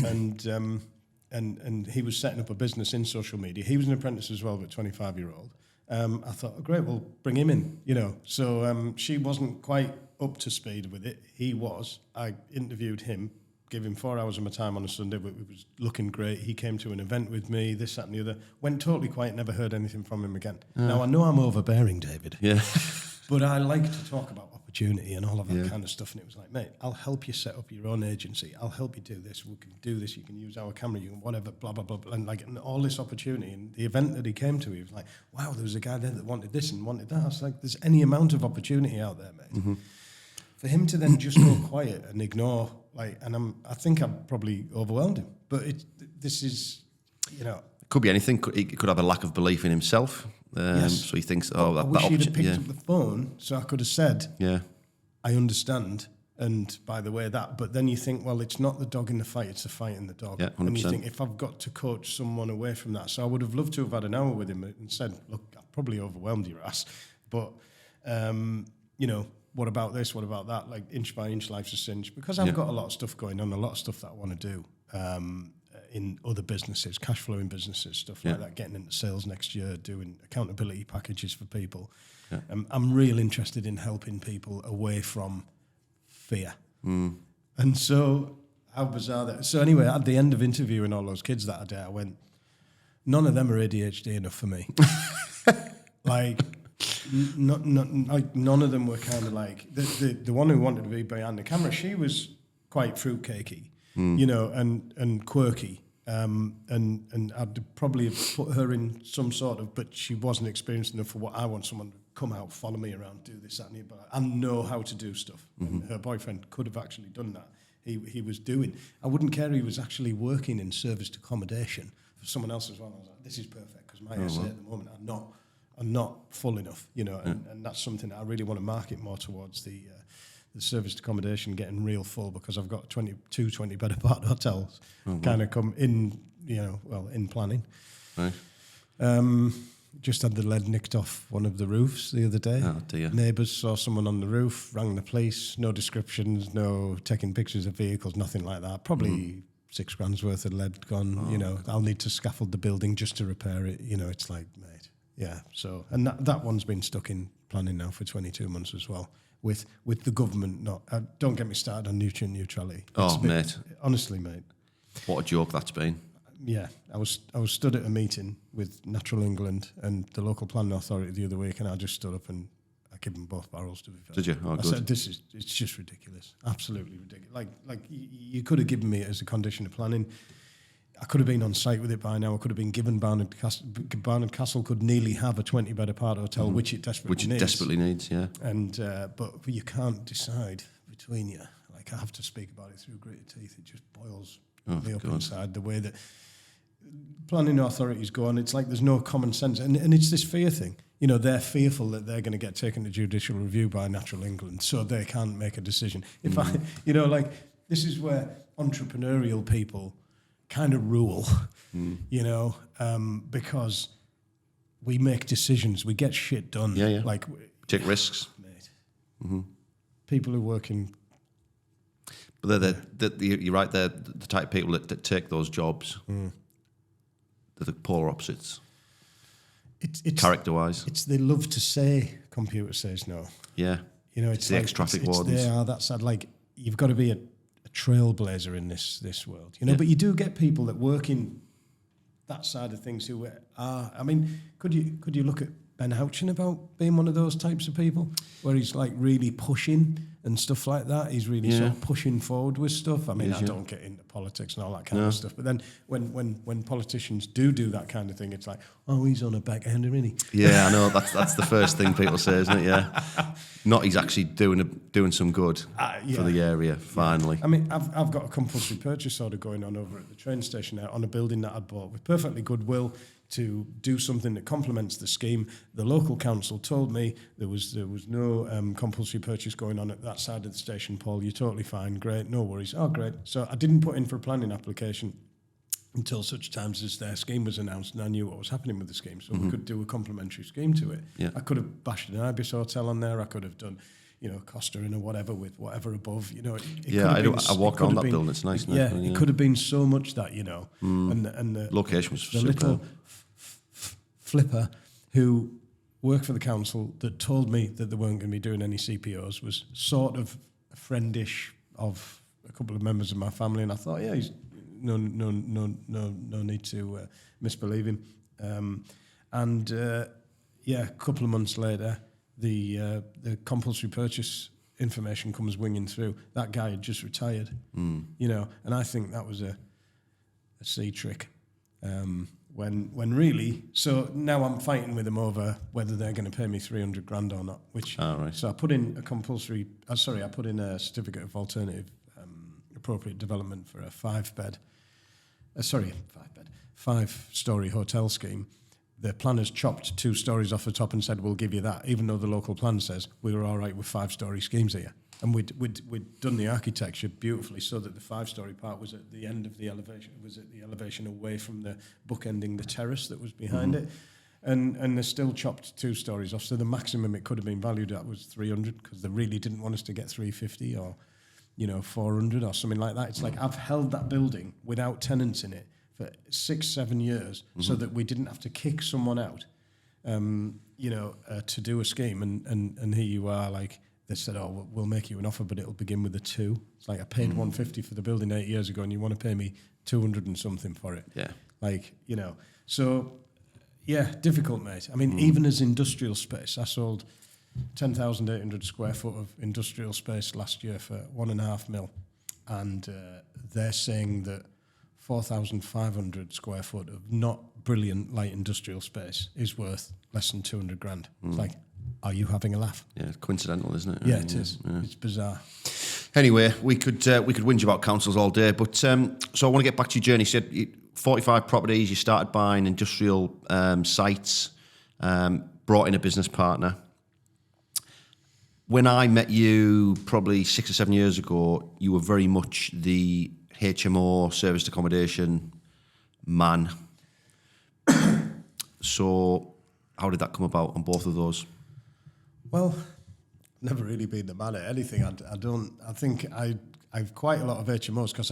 and he was setting up a business in social media. He was an apprentice as well, but 25-year-old. I thought, oh, great, we'll bring him in, you know. So she wasn't quite up to speed with it. He was. I interviewed him, gave him 4 hours of my time on a Sunday, but it was looking great. He came to an event with me, this, that, and the other. Went totally quiet, never heard anything from him again. Now, I know I'm overbearing, David. Yeah. But I like to talk about opportunity and all of that kind of stuff. And it was like, mate, I'll help you set up your own agency. I'll help you do this. We can do this. You can use our camera. You can whatever, blah, blah, blah. And all this opportunity. And the event that he came to, he was like, wow, there was a guy there that wanted this and wanted that. I was like, there's any amount of opportunity out there, mate. Mm-hmm. For him to then just go quiet and ignore, like, and I think I've probably overwhelmed him. But this is, you know. It could be anything. He could have a lack of belief in himself. Yes. So he thinks, I wish he'd have picked up the phone so I could have said, I understand, and by the way, that. But then you think, well, it's not the dog in the fight, it's the fight in the dog. Yeah, 100%. And you think, if I've got to coach someone away from that. So I would have loved to have had an hour with him and said, look, I've probably overwhelmed your ass, but, you know, what about this, what about that? Like, inch by inch, life's a cinch. Because I've got a lot of stuff going on, a lot of stuff that I want to do. In other businesses, cash flowing businesses, stuff like that, getting into sales next year, doing accountability packages for people. Yeah. I'm real interested in helping people away from fear. And so, how bizarre that. So anyway, at the end of interviewing all those kids that day, I went, none of them are ADHD enough for me. Like, none of them were kind of like, the one who wanted to be behind the camera, she was quite fruitcakey. You know, and quirky, and I'd probably have put her in some sort of, but she wasn't experienced enough for what I want someone to come out, follow me around, do this, that, and the other, and know how to do stuff. And her boyfriend could have actually done that. He was doing. I wouldn't care. He was actually working in serviced accommodation for someone else as well. I was like, this is perfect because my SA at the moment are not full enough, you know, and that's something that I really want to market more towards the serviced accommodation getting real full because I've got 22 20-bed apart hotels kind of come in, you know, well, in planning. Right. Just had the lead nicked off one of the roofs the other day. Oh, dear. Neighbours saw someone on the roof, rang the police, no descriptions, no taking pictures of vehicles, nothing like that. Probably £6,000 worth of lead gone, you know. I'll need to scaffold the building just to repair it. You know, it's like, mate, yeah. So, and that one's been stuck in planning now for 22 months as well. With the government not... don't get me started on nutrient neutrality. Mate. Honestly, mate. What a joke that's been. Yeah, I was stood at a meeting with Natural England and the local planning authority the other week, and I just stood up and I gave them both barrels, to be fair. Did you? Oh, I good. said, it's just ridiculous. Absolutely ridiculous. Like you could have given me it as a condition of planning. I could have been on site with it by now. I could have been given Barnard Castle could nearly have a 20-bed apart hotel, which it desperately needs. Yeah. And but you can't decide between you. Like, I have to speak about it through gritted teeth. It just boils me up inside the way that planning authorities go on. It's like there's no common sense, and it's this fear thing. You know, they're fearful that they're going to get taken to judicial review by Natural England, so they can't make a decision. If I, you know, like, this is where entrepreneurial people kind of rule, you know, because we make decisions, we get shit done. Yeah. Like, take risks. Mate. People who work in... But you're right, they're the type of people that take those jobs. They're the polar opposites. It's character-wise. It's they love to say, computer says no. Yeah. You know, it's the ex-traffic wardens. They are that sad. Like, you've got to be a trailblazer in this world, you know. But you do get people that work in that side of things who are. I mean, could you look at Ben Houchin about being one of those types of people where he's like really pushing and stuff like that. He's really sort of pushing forward with stuff. I mean, I don't get into politics and all that kind of stuff, but then when politicians do that kind of thing, it's like, oh, he's on a backhander, isn't he? Yeah, I know. That's the first thing people say, isn't it? Yeah. Not he's actually doing some good for the area, finally. I mean, I've got a compulsory purchase order going on over at the train station now on a building that I'd bought with perfectly good will to do something that complements the scheme. The local council told me there was no compulsory purchase going on at that side of the station. Paul, you're totally fine, great, no worries. Oh, great. So I didn't put in for a planning application until such times as their scheme was announced and I knew what was happening with the scheme, so we could do a complementary scheme to it. Yeah. I could have bashed an Ibis hotel on there, I could have done, Costa Inn or whatever with whatever above, I walked around that building, it's nice. Yeah, it could have been so much that, and the location was the superb. little flipper who worked for the council that told me that they weren't going to be doing any CPOs was sort of a friendish of a couple of members of my family, and I thought, yeah, he's no need to misbelieve him. A couple of months later, the compulsory purchase information comes winging through. That guy had just retired, and I think that was a C trick. When really, so now I'm fighting with them over whether they're going to pay me 300 grand or not. So I put in a I put in a certificate of alternative appropriate development for a 5-story hotel scheme. The planners chopped 2 stories off the top and said, we'll give you that, even though the local plan says we were all right with 5-story schemes here. And we'd done the architecture beautifully so that the 5-story part was at the end of the elevation. It was at the elevation away from the bookending the terrace that was behind it. And they still chopped 2 stories off. So the maximum it could have been valued at was 300 because they really didn't want us to get 350 or 400 or something like that. It's like I've held that building without tenants in it for 6-7 years so that we didn't have to kick someone out, to do a scheme. And here you are, like, they said, oh, we'll make you an offer, but it'll begin with a 2. It's like I paid 150 for the building 8 years ago and you want to pay me 200 and something for it. Yeah. So, yeah, difficult, mate. I mean, even as industrial space, I sold 10,800 square foot of industrial space last year for 1.5 mil. And they're saying that 4,500 square foot of not brilliant light industrial space is worth less than 200 grand. It's like, are you having a laugh? Yeah, coincidental, isn't it? Yeah, it is. Yeah. It's bizarre. Anyway, we could whinge about councils all day, but so I want to get back to your journey. You said 45 properties, you started buying industrial sites, brought in a business partner. When I met you probably 6 or 7 years ago, you were very much the HMO, serviced accommodation man. So how did that come about on both of those? Well, never really been the man at anything. I think I've quite a lot of HMOs because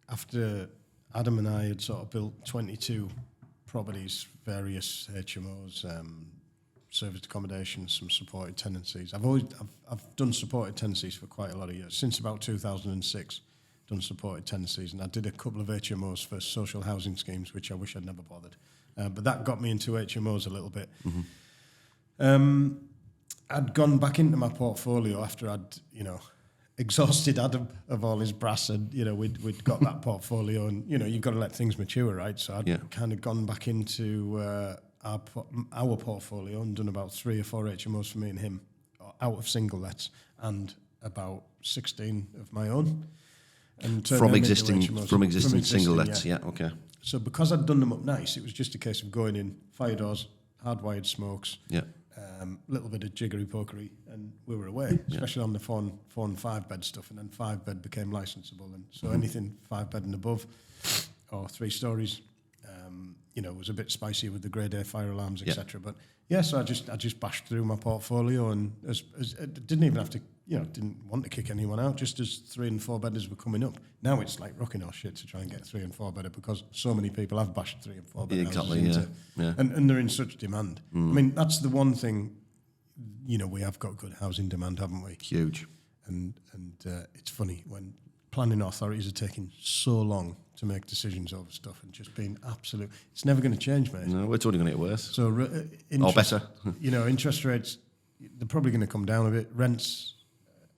after Adam and I had sort of built 22 properties, various HMOs, serviced accommodation, some supported tenancies. I've done supported tenancies for quite a lot of years. Since about 2006, done supported tenancies, and I did a couple of HMOs for social housing schemes, which I wish I'd never bothered. But that got me into HMOs a little bit. I'd gone back into my portfolio after I'd, exhausted Adam of all his brass, and we'd got that portfolio, and you've got to let things mature, right? So I'd kind of gone back into our portfolio and done about 3 or 4 HMOs for me and him, out of single lets, and about 16 of my own. And from existing single lets, yeah, okay. So because I'd done them up nice, it was just a case of going in, fire doors, hardwired smokes, little bit of jiggery pokery, and we were away, especially on the 4 and 5 bed stuff, and then 5 bed became licensable, and so anything 5 bed and above, or 3 stories, was a bit spicy with the grade A fire alarms, etc. But so I just bashed through my portfolio, and as didn't even have to, didn't want to kick anyone out. Just as 3 and 4 bedders were coming up, now it's like rocking our shit to try and get 3 and 4 bedder because so many people have bashed 3 and 4 bedder. Exactly, and they're in such demand. I mean, that's the one thing. We have got good housing demand, haven't we? Huge. And it's funny when planning authorities are taking so long to make decisions over stuff and just being absolute. It's never going to change, mate. No, it's only going to get worse. So or better. Interest rates, they're probably going to come down a bit. Rents,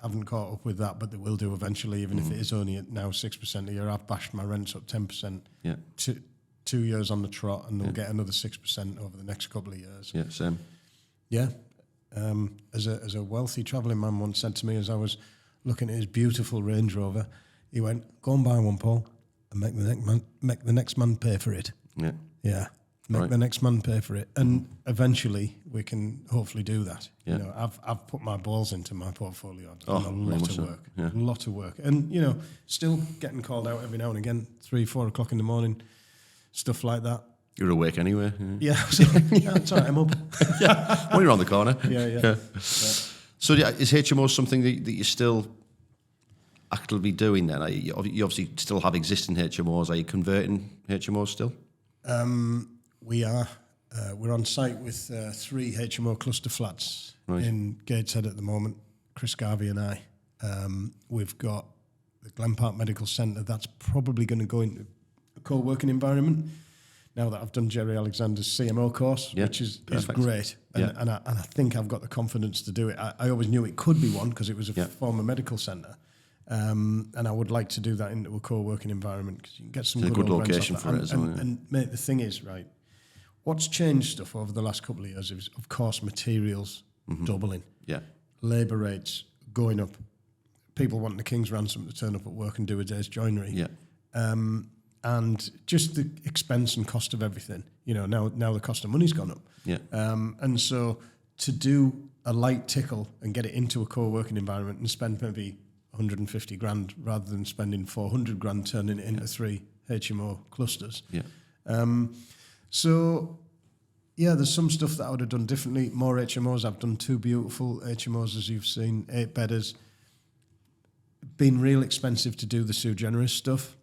haven't caught up with that, but they will do eventually, even if it is only at now 6% a year. I've bashed my rents up 10%. Yeah. 2 years on the trot, and they'll get another 6% over the next couple of years. Yeah, same. Yeah. As a wealthy travelling man once said to me as I was looking at his beautiful Range Rover, he went, "Go and buy one, Paul, and make the next man pay for it." Yeah. Yeah. Make the next man pay for it. And eventually we can hopefully do that. Yeah. You know, I've put my balls into my portfolio. I've Oh, done a very lot much of so. work. Yeah. A lot of work. And, you know, still getting called out every now and again, 3-4 o'clock in the morning, stuff like that. You're awake anyway. Yeah, so, yeah, it's all right, I'm up. When you're on the corner. Yeah. So is HMO something that you're still actively doing then? You obviously still have existing HMOs. Are you converting HMOs still? We are. We're on site with 3 HMO cluster flats in Gateshead at the moment, Chris Garvey and I. We've got the Glen Park Medical Centre. That's probably going to go into a co-working environment now that I've done Jerry Alexander's CMO course, which is great. And I think I've got the confidence to do it. I always knew it could be one because it was a former medical centre. And I would like to do that into a co-working environment because you can get some good location for it as well. And mate, the thing is, right, what's changed stuff over the last couple of years is, of course, materials doubling. Yeah. Labour rates going up. People wanting the king's ransom to turn up at work and do a day's joinery. Yeah. And just the expense and cost of everything. You know, now the cost of money's gone up. Yeah. And so to do a light tickle and get it into a co-working environment and spend maybe 150 grand rather than spending 400 grand turning it into 3 HMO clusters. Yeah. So, yeah, there's some stuff that I would have done differently. More HMOs. I've done 2 beautiful HMOs, as you've seen, 8-bedders. Been real expensive to do the sui generis stuff,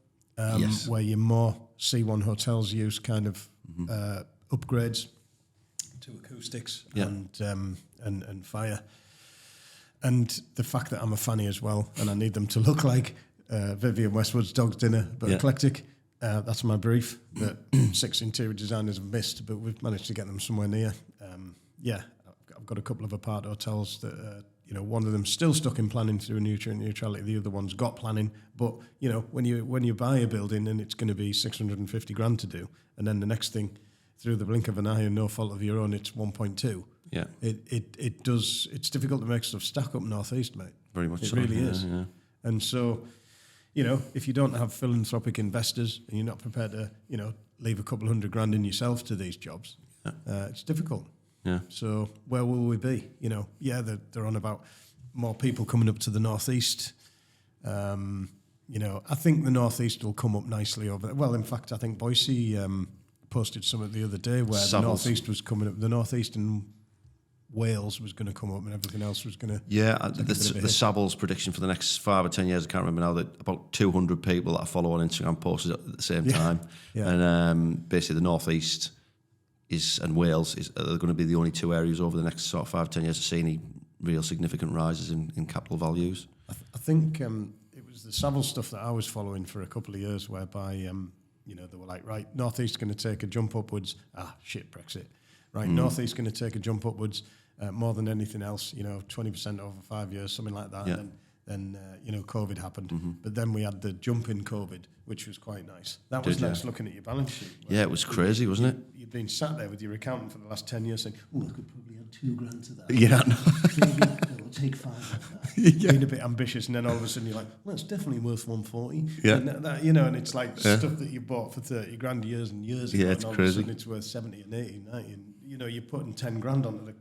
where you more C1 hotels use kind of upgrades to acoustics and fire. And the fact that I'm a fanny as well, and I need them to look like Vivienne Westwood's Dog's Dinner, but eclectic. That's my brief that 6 interior designers have missed, but we've managed to get them somewhere near. I've got a couple of apart hotels that, one of them's still stuck in planning through nutrient neutrality. The other one's got planning. But, when you buy a building and it's going to be 650 grand to do, and then the next thing, through the blink of an eye and no fault of your own, it's 1.2. Yeah. It's difficult to make stuff stack up northeast, mate. Very much it so. It really is. Yeah. And so, if you don't have philanthropic investors and you're not prepared to, leave a couple of $100 grand in yourself to these jobs, it's difficult. Yeah. So where will we be? They're on about more people coming up to the northeast. I think the northeast will come up nicely over there. Well, in fact, I think Boise posted something the other day where the northeast was coming up. The northeast and Wales was going to come up and everything else was going to... Yeah, the Savills prediction for the next 5 or 10 years, I can't remember now, that about 200 people that I follow on Instagram posted at the same time. Yeah. And basically the northeast and Wales are going to be the only 2 areas over the next sort of 5 or 10 years to see any real significant rises in capital values. I think it was the Savills stuff that I was following for a couple of years whereby, they were like, right, northeast going to take a jump upwards. Shit, Brexit. Right, northeast going to take a jump upwards. More than anything else, 20% over 5 years, something like that. Yeah. Then COVID happened. But then we had the jump in COVID, which was quite nice. That was nice looking at your balance sheet. Yeah, it was crazy, wasn't it? You'd been sat there with your accountant for the last 10 years saying, I could probably add 2 grand to that. Yeah. Maybe we'll take 5 off that. Being a bit ambitious, and then all of a sudden you're like, well, it's definitely worth 140. Yeah. And it's like stuff that you bought for 30 grand years and years ago. Yeah, it's and all crazy. Of a sudden it's worth 70 and 80 and 90. And, you're putting 10 grand onto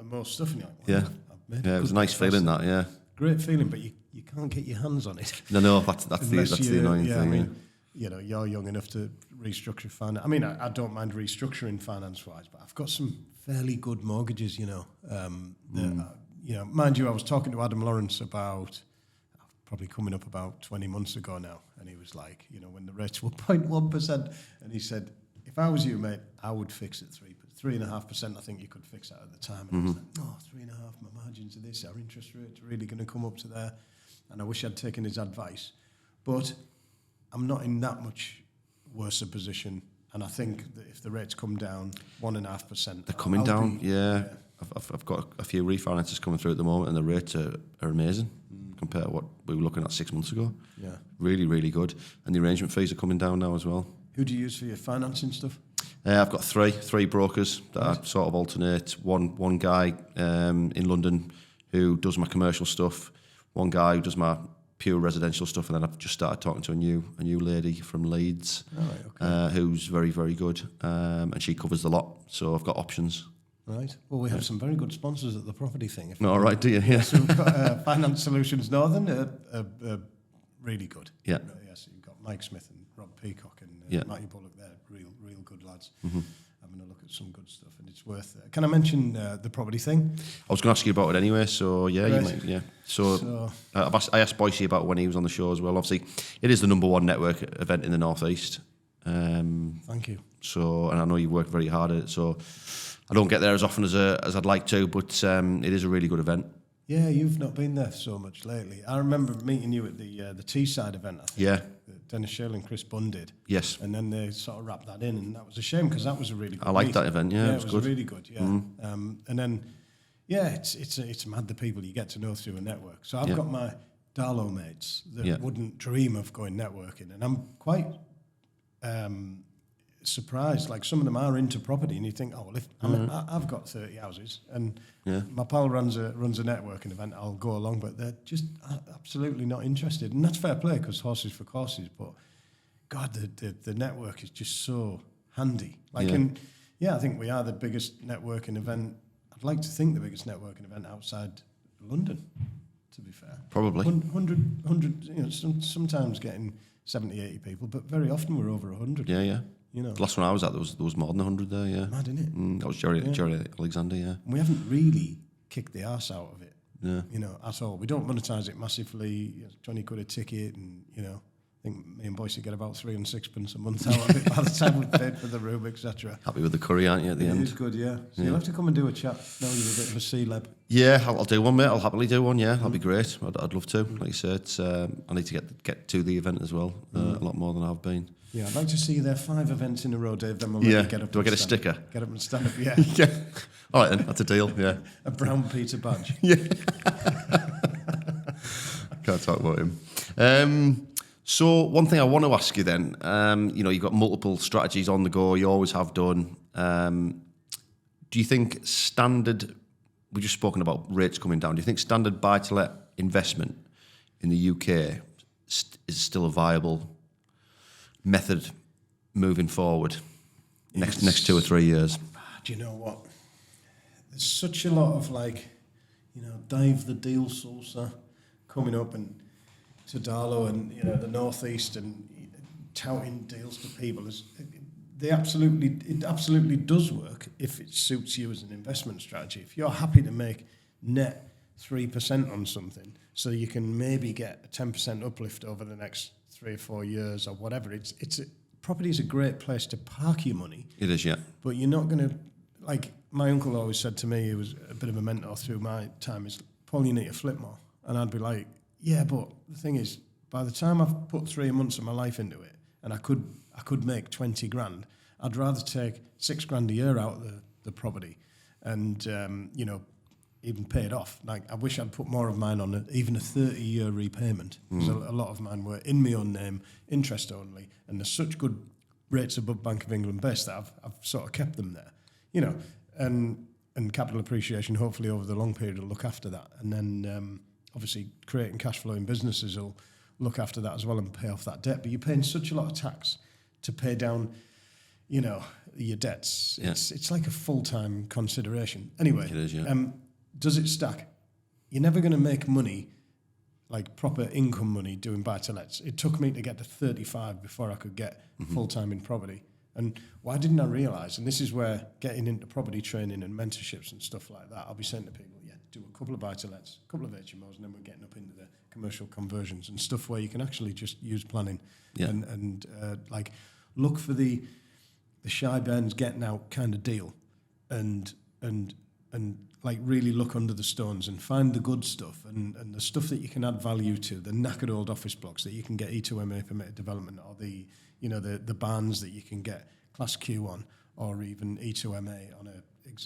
most stuff, and you're like, well, it was a nice feeling, that, yeah. Great feeling, but you can't get your hands on it. No, that's the annoying thing. I mean, you're young enough to restructure finance. I mean, I don't mind restructuring finance-wise, but I've got some fairly good mortgages, mind you, I was talking to Adam Lawrence about, probably coming up about 20 months ago now, and he was like, when the rates were 0.1%, and he said, if I was you, mate, I would fix it 3.5%. I think you could fix that at the time. And I was like, no, 3.5%. My margins are this. Our interest rate's really going to come up to there. And I wish I'd taken his advice, but I'm not in that much worse a position. And I think that if the rates come down 1.5%, they're coming down. Yeah. I've got a few refinances coming through at the moment, and the rates are amazing. compared to what we were looking at 6 months ago. Yeah. Really, really good. And the arrangement fees are coming down now as well. Who do you use for your financing stuff? I've got three brokers that I sort of alternate. One guy in London who does my commercial stuff. One guy who does my pure residential stuff, and then I've just started talking to a new lady from Leeds, who's very, very good, and she covers the lot. So I've got options. Right. Well, we have some very good sponsors at the property thing. No, all right, do you? Yeah. So we've got Finance Solutions Northern, really good. Yeah. Yes, you've got Mike Smith and Rob Peacock and Yeah. Matty Bullock there, real good lads. Having a look at some good stuff, and it's worth it. Can I mention the property thing? I was going to ask you about it anyway, so yeah, you Right. might, yeah. So I asked Boise about when he was on the show as well. Obviously, it is the number one network event in the Northeast. Thank you. So, and I know you've worked very hard at it. So, I don't get there as often as I'd like to, but it is a really good event. Yeah, you've not been there so much lately. I remember meeting you at the Teesside event, I think. Yeah. That Dennis Shirley and Chris Bunn did. Yes. And then they sort of wrapped that in, and that was a shame because that was a really good I liked meet. that event, yeah, it was good. Really good, yeah. And then, yeah, it's mad the people you get to know through a network. So I've got my Darlow mates that wouldn't dream of going networking, and I'm quite surprised. Like, some of them are into property, and you think, oh well, if I've got 30 houses, and my pal runs a networking event, I'll go along, but they're just absolutely not interested, and that's fair play because horses for courses. But God, the network is just so handy. Like, I think we are the biggest networking event. I'd like to think the biggest networking event outside London. To be fair, Probably. 100, you know, sometimes getting 70, 80 people, but very often we're over 100. Yeah, yeah. You know, The last one I was at, there was more than 100 there, yeah. mad, isn't it? That was Jerry Alexander, yeah. And we haven't really kicked the arse out of it, Yeah. you know, at all. We don't monetize it massively. You know, 20 quid a ticket, and, you know, I think me and Boise get about 3 and 6pence a month out of it by the time we've paid for the room, etc. Happy with the curry, aren't you, at the It end? is good, yeah. So you'll have to come and do a chat. Now you're a bit of a C-lab. Yeah, I'll do one, mate. I'll happily do one, yeah. That'd be great. I'd love to. Like you said, it's, I need to get to the event as well, a lot more than I've been. Yeah, I'd like to see you there 5 events in a row, Dave. Then we'll Yeah. get up. Do I and get a stand sticker? up. Get up and stand up, yeah. Yeah. All right, then. That's a deal, yeah. A brown Peter badge. Can't talk about him. So one thing I want to ask you then, you know, you've got multiple strategies on the go. You always have done. Do you think standard? We've just spoken about rates coming down. Do you think standard buy-to-let investment in the UK is still a viable method moving forward next 2 or 3 years? Do you know what? There's such a lot of, like, you know, Dave the Deal Salsa coming up and to Darlow and, you know, the Northeast and touting deals to people. It absolutely does work if it suits you as an investment strategy. If you're happy to make net 3% on something, so you can maybe get a 10% uplift over the next 3 or 4 years or whatever, property is a great place to park your money. It is, yeah. But you're not going to, like, my uncle always said to me, he was a bit of a mentor through my time, is, Paul, you need to flip more. And I'd be like, yeah, but the thing is, by the time I've put 3 months of my life into it, and I could make 20 grand, I'd rather take 6 grand a year out of the property and, you know, even pay it off. Like, I wish I'd put more of mine on even a 30-year repayment. Because a lot of mine were in my own name, interest only, and there's such good rates above Bank of England base that I've sort of kept them there. You know, and capital appreciation, hopefully over the long period, will look after that. And then, obviously, creating cash flow in businesses will look after that as well and pay off that debt. But you're paying such a lot of tax to pay down, you know, your debts. Yeah. It's like a full-time consideration. Anyway, It is, yeah. Does it stack? You're never going to make money, like proper income money, doing buy-to-lets. It took me to get to 35 before I could get full-time in property. And why didn't I realise, and this is where getting into property training and mentorships and stuff like that, I'll be saying to people, yeah, do a couple of buy-to-lets, a couple of HMOs, and then we're getting up into the commercial conversions and stuff where you can actually just use planning and like, look for the shy bands getting out kind of deal and like really look under the stones and find the good stuff and the stuff that you can add value to, the knackered old office blocks that you can get E2MA permitted development, or the, you know, the barns that you can get Class Q on, or even E2MA on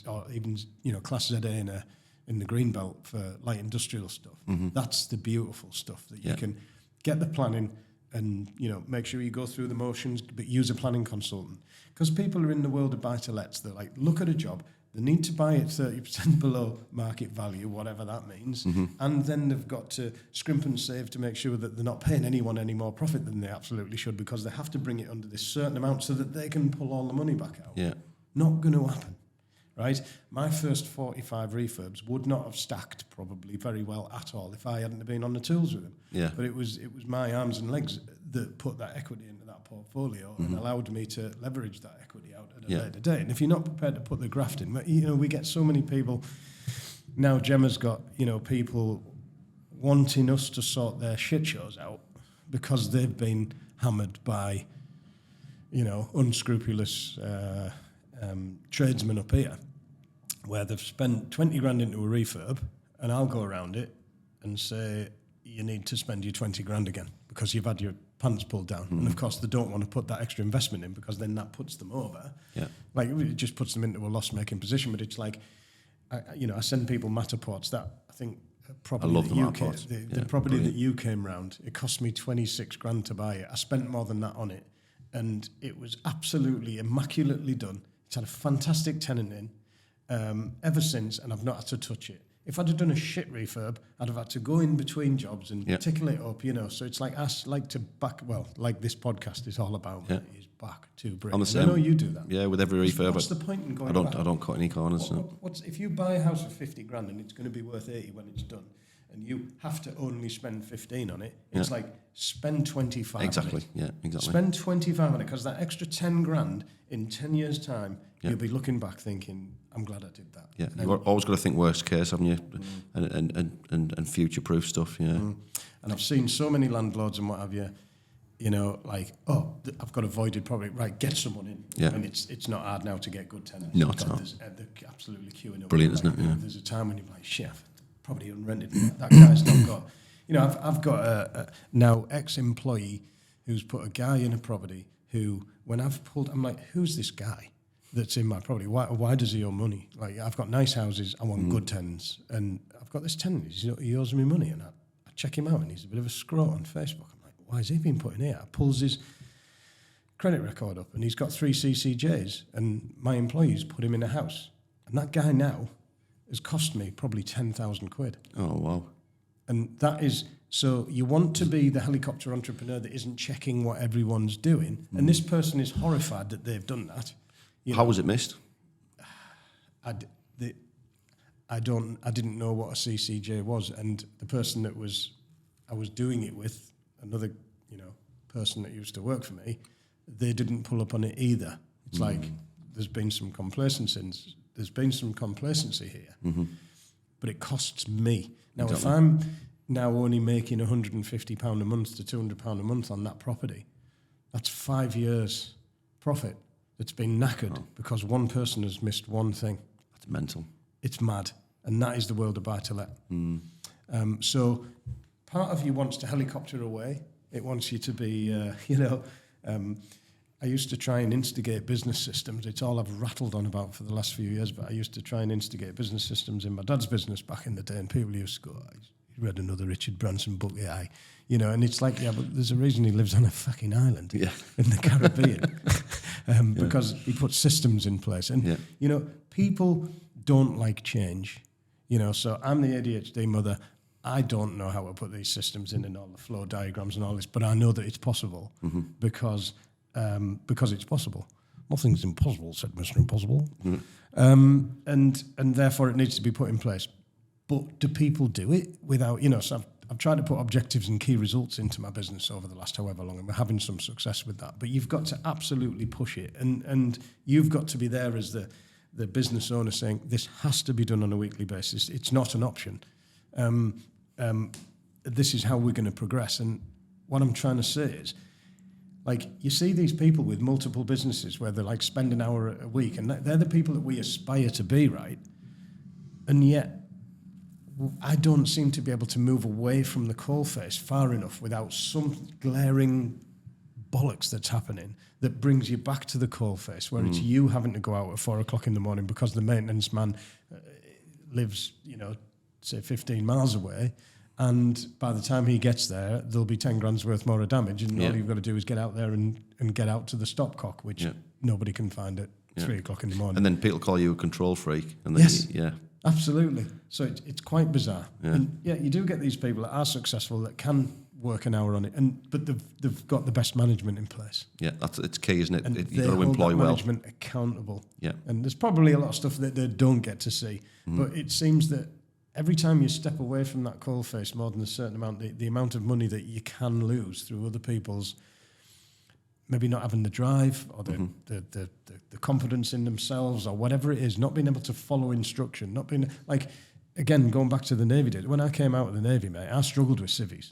or even, you know, Class ZA in a in the green belt for like industrial stuff. That's the beautiful stuff that you can get the planning and, you know, make sure you go through the motions, but use a planning consultant. Because people are in the world of buy-to-lets, they're like, look at a job, they need to buy it 30% below market value, whatever that means, and then they've got to scrimp and save to make sure that they're not paying anyone any more profit than they absolutely should, because they have to bring it under this certain amount so that they can pull all the money back out. Yeah. Not going to happen, right? My first 45 refurbs would not have stacked probably very well at all if I hadn't been on the tools with them. Yeah. But it was my arms and legs that put that equity into that portfolio and allowed me to leverage that equity out at a later date. And if you're not prepared to put the graft in, you know, we get so many people. Now Gemma's got, you know, people wanting us to sort their shit shows out because they've been hammered by, you know, unscrupulous tradesmen up here, where they've spent 20 grand into a refurb, and I'll go around it and say, you need to spend your 20 grand again because you've had your pants pulled down. And of course, they don't want to put that extra investment in because then that puts them over. Yeah. Like, it just puts them into a loss-making position. But it's like, I send people Matterports that I think property that you came, the property that you came round, it cost me 26 grand to buy it. I spent more than that on it. And it was absolutely immaculately done. It's had a fantastic tenant in ever since, and I've not had to touch it. If I'd have done a shit refurb, I'd have had to go in between jobs and tickle it up, you know. So it's like like this podcast is all about, is back to brick. I know you do that. Yeah, with every refurb. What's the point in going I don't cut any corners. What's if you buy a house for 50 grand and it's going to be worth 80 when it's done, and you have to only spend 15 on it, it's like spend 25 exactly. on it. Yeah, exactly. Spend 25 on it, because that extra 10 grand in 10 years' time, you'll be looking back thinking, I'm glad I did that. Yeah, you've always got to think worst case, haven't you? And future-proof stuff, And I've seen so many landlords and what have you, you know, like, I've got a voided property, right, get someone in. Yeah. And it's not hard now to get good tenants. No, it's not. They're absolutely queuing up. Brilliant, isn't it? Yeah. There's a time when you're like, shit, probably unrented. That guy's not got, you know, I've got a now ex-employee who's put a guy in a property who, when I've pulled, I'm like, who's this guy that's in my property? Why does he owe money? Like, I've got nice houses, I want good tenants, and I've got this tenant, he owes me money, and I check him out, and he's a bit of a scroll on Facebook. I'm like, why is he being put in here? I pulls his credit record up, and he's got 3 CCJs, and my employees put him in a house, and that guy now has cost me probably 10,000 quid. Oh, wow. And that is, so you want to be the helicopter entrepreneur that isn't checking what everyone's doing. And this person is horrified that they've done that. How was it missed? I didn't know what a CCJ was. And the person that I was doing it with, another, you know, person that used to work for me, they didn't pull up on it either. It's like, there's been some complacency. There's been some complacency here, but it costs me. Now, if I'm now only making £150 a month to £200 a month on that property, that's 5 years profit that's been knackered because one person has missed one thing. That's mental. It's mad. And that is the world of buy-to-let. So part of you wants to helicopter away. It wants you to be, I used to try and instigate business systems. It's all I've rattled on about for the last few years, but I used to try and instigate business systems in my dad's business back in the day, and people used to go, he read another Richard Branson book, and it's like, but there's a reason he lives on a fucking island in the Caribbean, because he put systems in place. And, you know, people don't like change, you know, so I'm the ADHD mother. I don't know how to put these systems in and all the flow diagrams and all this, but I know that it's possible because it's possible. Nothing's impossible, said Mr. Impossible. And therefore it needs to be put in place. But do people do it without, you know, so I've tried to put objectives and key results into my business over the last however long, and we're having some success with that. But you've got to absolutely push it. And you've got to be there as the business owner saying, this has to be done on a weekly basis. It's not an option. This is how we're going to progress. And what I'm trying to say is, like, you see these people with multiple businesses where they're like spend an hour a week, and they're the people that we aspire to be, right? And yet, I don't seem to be able to move away from the coalface far enough without some glaring bollocks that's happening that brings you back to the coalface, where it's you having to go out at 4 o'clock in the morning because the maintenance man lives, say 15 miles away, and by the time he gets there, there'll be 10 grand's worth more of damage, and all you've got to do is get out there and get out to the stopcock, which nobody can find at 3 o'clock in the morning. And then people call you a control freak. And then yes, absolutely. So it's quite bizarre. Yeah. And you do get these people that are successful that can work an hour on it, but they've got the best management in place. Yeah, it's key, isn't it? And You've got to employ that well. management accountable. Yeah. And there's probably a lot of stuff that they don't get to see, but it seems that every time you step away from that coalface more than a certain amount, the amount of money that you can lose through other people's maybe not having the drive or the confidence in themselves or whatever it is, not being able to follow instruction, not being like, again, going back to the Navy days, when I came out of the Navy, mate, I struggled with civvies.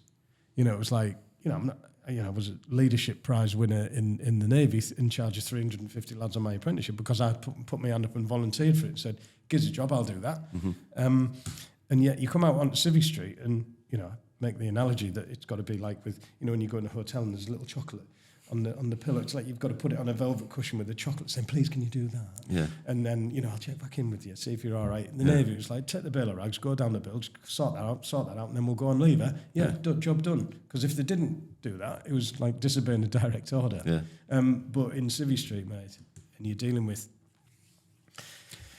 It was like, I'm not, I was a leadership prize winner in the Navy, in charge of 350 lads on my apprenticeship, because I put my hand up and volunteered for it and said, gives a job, I'll do that. And yet you come out onto Civvy Street and, make the analogy that it's got to be like with, when you go in a hotel and there's a little chocolate on the pillow, it's like you've got to put it on a velvet cushion with the chocolate saying, please, can you do that? Yeah. And then, I'll check back in with you, see if you're all right. In the Navy, it was like, take the bill of rags, go down the bill, just sort that out, and then we'll go and leave her. Job done. Because if they didn't do that, it was like disobeying a direct order. Yeah. But in Civvy Street, mate, and you're dealing with...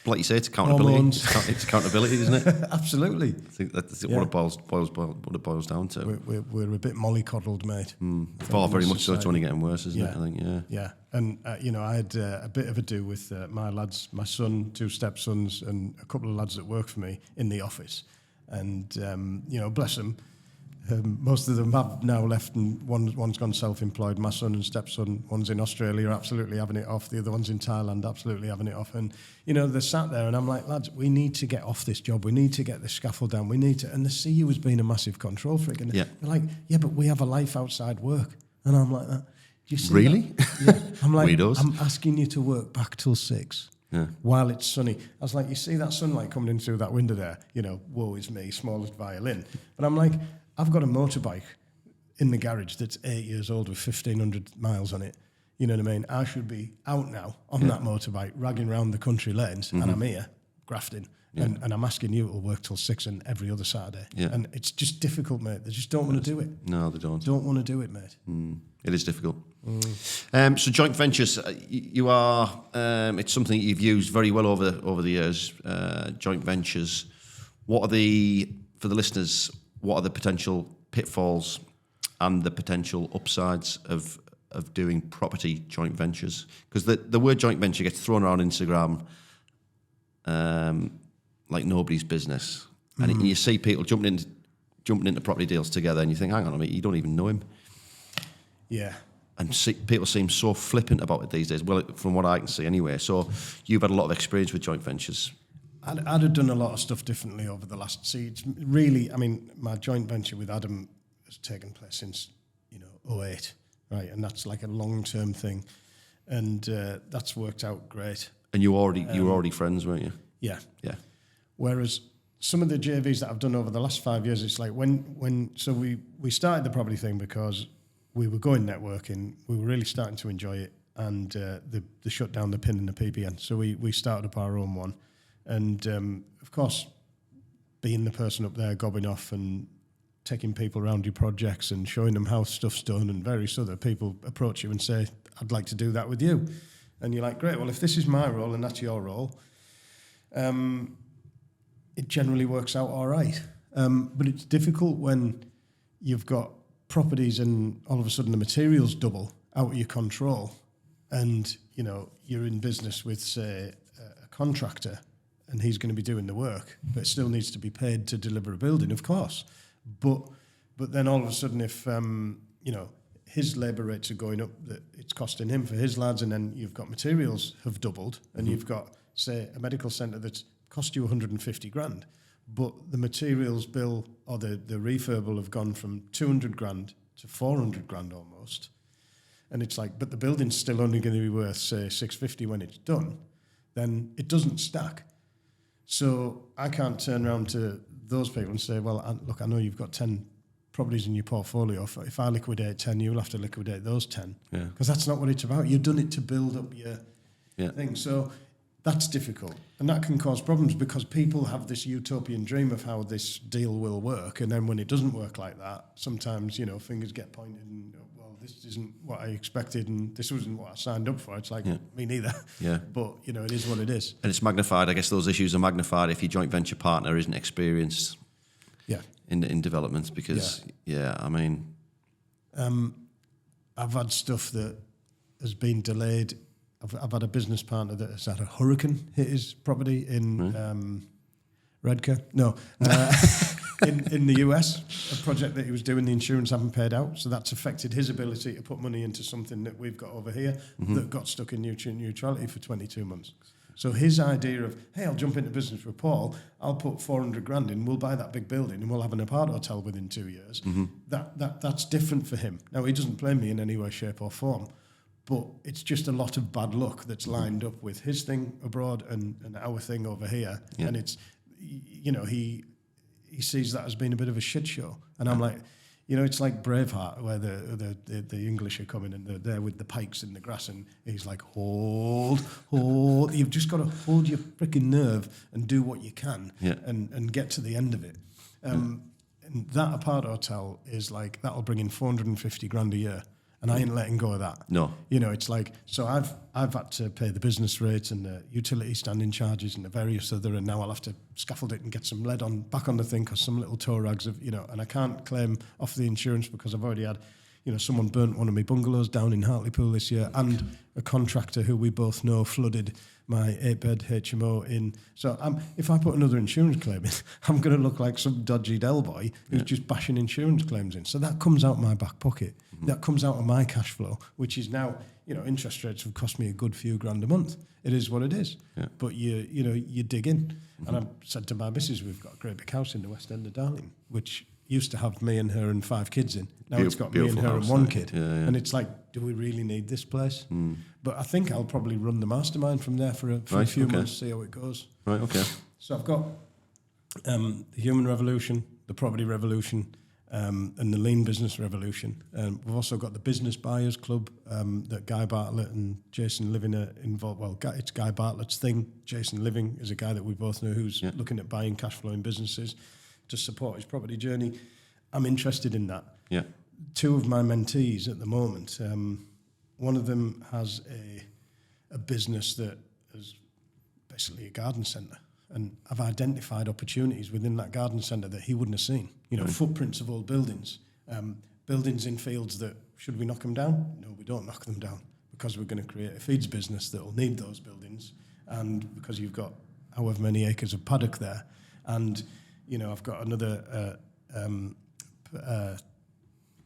Like you say, it's accountability. Hormones. It's accountability, isn't it? Absolutely. I think that's what it boils down to. We're a bit mollycoddled, mate. Very much so. It's only getting worse, isn't it? I think, Yeah, and I had a bit of a do with my lads, my son, 2 stepsons, and a couple of lads that work for me in the office. And bless them. Most of them have now left, and one's gone self-employed. My son and stepson, one's in Australia, absolutely having it off. The other one's in Thailand, absolutely having it off. And they're sat there, and I'm like, lads, we need to get off this job. We need to get the scaffold down. We need to. And they see you as being a massive control freak, and they're like, yeah, but we have a life outside work. And I'm like, that. Do you see really? That? Yeah. I'm like, Weirdos. I'm asking you to work back till 6. Yeah. While it's sunny. I was like, you see that sunlight coming in through that window there? Woe is me, smallest violin. But I'm like, I've got a motorbike in the garage that's 8 years old with 1,500 miles on it. You know what I mean? I should be out now on that motorbike, ragging around the country lanes, and I'm here grafting. Yeah. And I'm asking you to work till 6 and every other Saturday. Yeah. And it's just difficult, mate. They just don't want to do it. No, they don't. Don't want to do it, mate. It is difficult. So joint ventures, you are, it's something that you've used very well over the years, joint ventures. For the listeners, what are the potential pitfalls and the potential upsides of doing property joint ventures? Because the word joint venture gets thrown around Instagram like nobody's business. And you see people jumping into property deals together, and you think, hang on a minute, you don't even know him. Yeah. And people seem so flippant about it these days, well, from what I can see anyway. So you've had a lot of experience with joint ventures. I'd have done a lot of stuff differently over the last... See, it's really... I mean, my joint venture with Adam has taken place since, 2008, right? And that's like a long-term thing. And that's worked out great. And you were already friends, weren't you? Yeah. Yeah. Whereas some of the JVs that I've done over the last 5 years, it's like so we started the property thing because we were going networking, we were really starting to enjoy it, and they shut down the PIN and the PPN. So we started up our own one. And, of course, being the person up there gobbing off and taking people around your projects and showing them how stuff's done, and various other people approach you and say, I'd like to do that with you. And you're like, great, well, if this is my role and that's your role, it generally works out all right. But it's difficult when you've got properties and all of a sudden the materials double out of your control, and, you're in business with, say, a contractor, and he's going to be doing the work, but still needs to be paid to deliver a building, of course. But then all of a sudden, if his labour rates are going up, that it's costing him for his lads, and then you've got materials have doubled, and you've got, say, a medical centre that's cost you 150 grand, but the materials bill or the refurb will have gone from 200 grand to 400 grand almost, and it's like, but the building's still only going to be worth, say, 650 when it's done. Then it doesn't stack. So I can't turn around to those people and say, well, look, I know you've got 10 properties in your portfolio. If I liquidate 10, you'll have to liquidate those 10. Because that's not what it's about. You've done it to build up your thing. So That's difficult, and that can cause problems because people have this utopian dream of how this deal will work, and then when it doesn't work like that, sometimes, you know, fingers get pointed and, well, this isn't what I expected and this wasn't what I signed up for. It's like, me neither. Yeah. But, you know, it is what it is. And it's magnified. I guess those issues are magnified if your joint venture partner isn't experienced in developments because, I mean... I've had stuff that has been delayed. I've had a business partner that has had a hurricane hit his property in Redcar. No, in the US, a project that he was doing, the insurance haven't paid out, so that's affected his ability to put money into something that we've got over here that got stuck in nutrient neutrality for 22 months. So his idea of, hey, I'll jump into business with Paul, I'll put 400 grand in, we'll buy that big building and we'll have an apart hotel within 2 years. That's different for him. Now, he doesn't blame me in any way, shape or form, but it's just a lot of bad luck that's lined up with his thing abroad and our thing over here. Yeah. And it's, you know, he sees that as being a bit of a shit show. And I'm like, you know, it's like Braveheart, where the English are coming and they're there with the pikes in the grass, and he's like, hold. You've just got to hold your freaking nerve and do what you can and get to the end of it. And that apart hotel is like, that'll bring in 450 grand a year. And I ain't letting go of that. No. You know, it's like, so I've had to pay the business rates and the utility standing charges and the various other, and now I'll have to scaffold it and get some lead back on the thing because some little tow rags have, you know, and I can't claim off the insurance because I've already had, you know, someone burnt one of my bungalows down in Hartlepool this year, and a contractor who we both know flooded my 8-bed HMO in. So if I put another insurance claim in, I'm going to look like some dodgy Del boy who's just bashing insurance claims in. So that comes out my back pocket. That comes out of my cash flow, which is now, you know, interest rates have cost me a good few grand a month. It is what it is. Yeah. But you dig in. And I've said to my missus, we've got a great big house in the West End of Darling, which used to have me and her and 5 kids in. Now it's got me and her and 1 kid. Yeah. And it's like, do we really need this place? But I think I'll probably run the mastermind from there for a few months, see how it goes. Right, okay. So I've got the human revolution, the property revolution, and the lean business revolution. We've also got the business buyers club that Guy Bartlett and Jason Living are involved. Well, it's Guy Bartlett's thing. Jason Living is a guy that we both know who's looking at buying cash flowing businesses to support his property journey. I'm interested in that. Yeah. 2 of my mentees at the moment, one of them has a business that is basically a garden centre. And I've identified opportunities within that garden centre that he wouldn't have seen. You know, footprints of old buildings, buildings in fields that, should we knock them down? No, we don't knock them down, because we're going to create a feeds business that will need those buildings. And because you've got however many acres of paddock there. And, you know, I've got another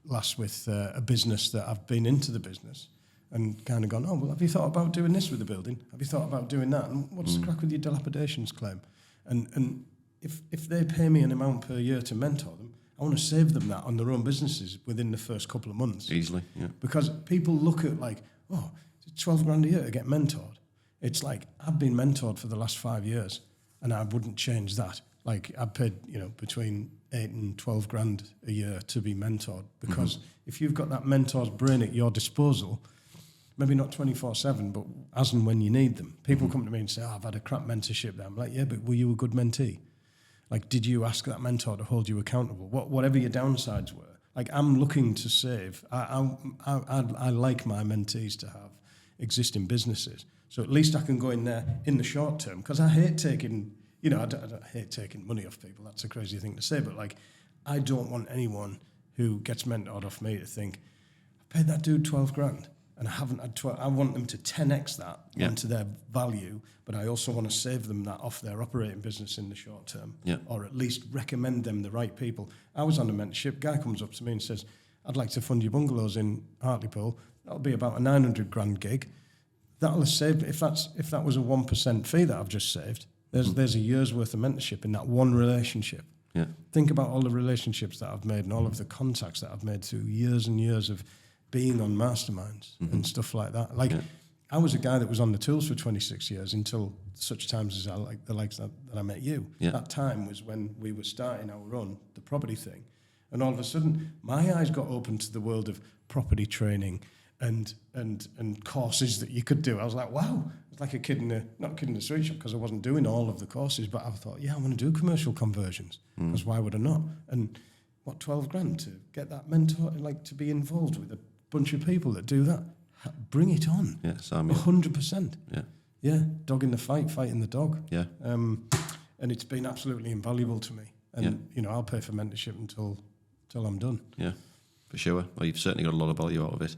lass with a business that I've been into the business and kind of gone, oh, well, have you thought about doing this with the building? Have you thought about doing that? And what's the crack with your dilapidations claim? And if they pay me an amount per year to mentor them, I want to save them that on their own businesses within the first couple of months. Easily, yeah. Because people look at like, oh, it's 12 grand a year to get mentored. It's like, I've been mentored for the last 5 years and I wouldn't change that. Like, I've paid, you know, between 8 and 12 grand a year to be mentored, because if you've got that mentor's brain at your disposal, maybe not 24/7, but as and when you need them. People come to me and say, oh, I've had a crap mentorship there. I'm like, yeah, but were you a good mentee? Like, did you ask that mentor to hold you accountable? Whatever your downsides were. Like, I'm looking to save. I like my mentees to have existing businesses. So at least I can go in there in the short term, because I hate taking, you know, I hate taking money off people. That's a crazy thing to say, but like, I don't want anyone who gets mentored off me to think, I paid that dude 12 grand. And I haven't had 12. I want them to 10x that into their value, but I also want to save them that off their operating business in the short term, or at least recommend them the right people. I was on a mentorship. Guy comes up to me and says, I'd like to fund your bungalows in Hartlepool. That'll be about a 900 grand gig. That'll have saved, if that was a 1% fee that I've just saved, there's a year's worth of mentorship in that one relationship. Yeah. Think about all the relationships that I've made and all of the contacts that I've made through years and years of being on masterminds and stuff like that. Like, I was a guy that was on the tools for 26 years until such times as the likes that I met you. Yeah. That time was when we were starting our own, the property thing. And all of a sudden, my eyes got open to the world of property training and courses that you could do. I was like, wow, it's like a kid in not a kid in a sweet shop, because I wasn't doing all of the courses, but I thought, yeah, I want to do commercial conversions, because why would I not? And what, 12 grand to get that mentor, like to be involved with a bunch of people that do that? Bring it on. Yeah, Sam. 100%. Yeah. Yeah, dog in the fight, fighting the dog. Yeah. And it's been absolutely invaluable to me. And, you know, I'll pay for mentorship until I'm done. Yeah, for sure. Well, you've certainly got a lot of value out of it.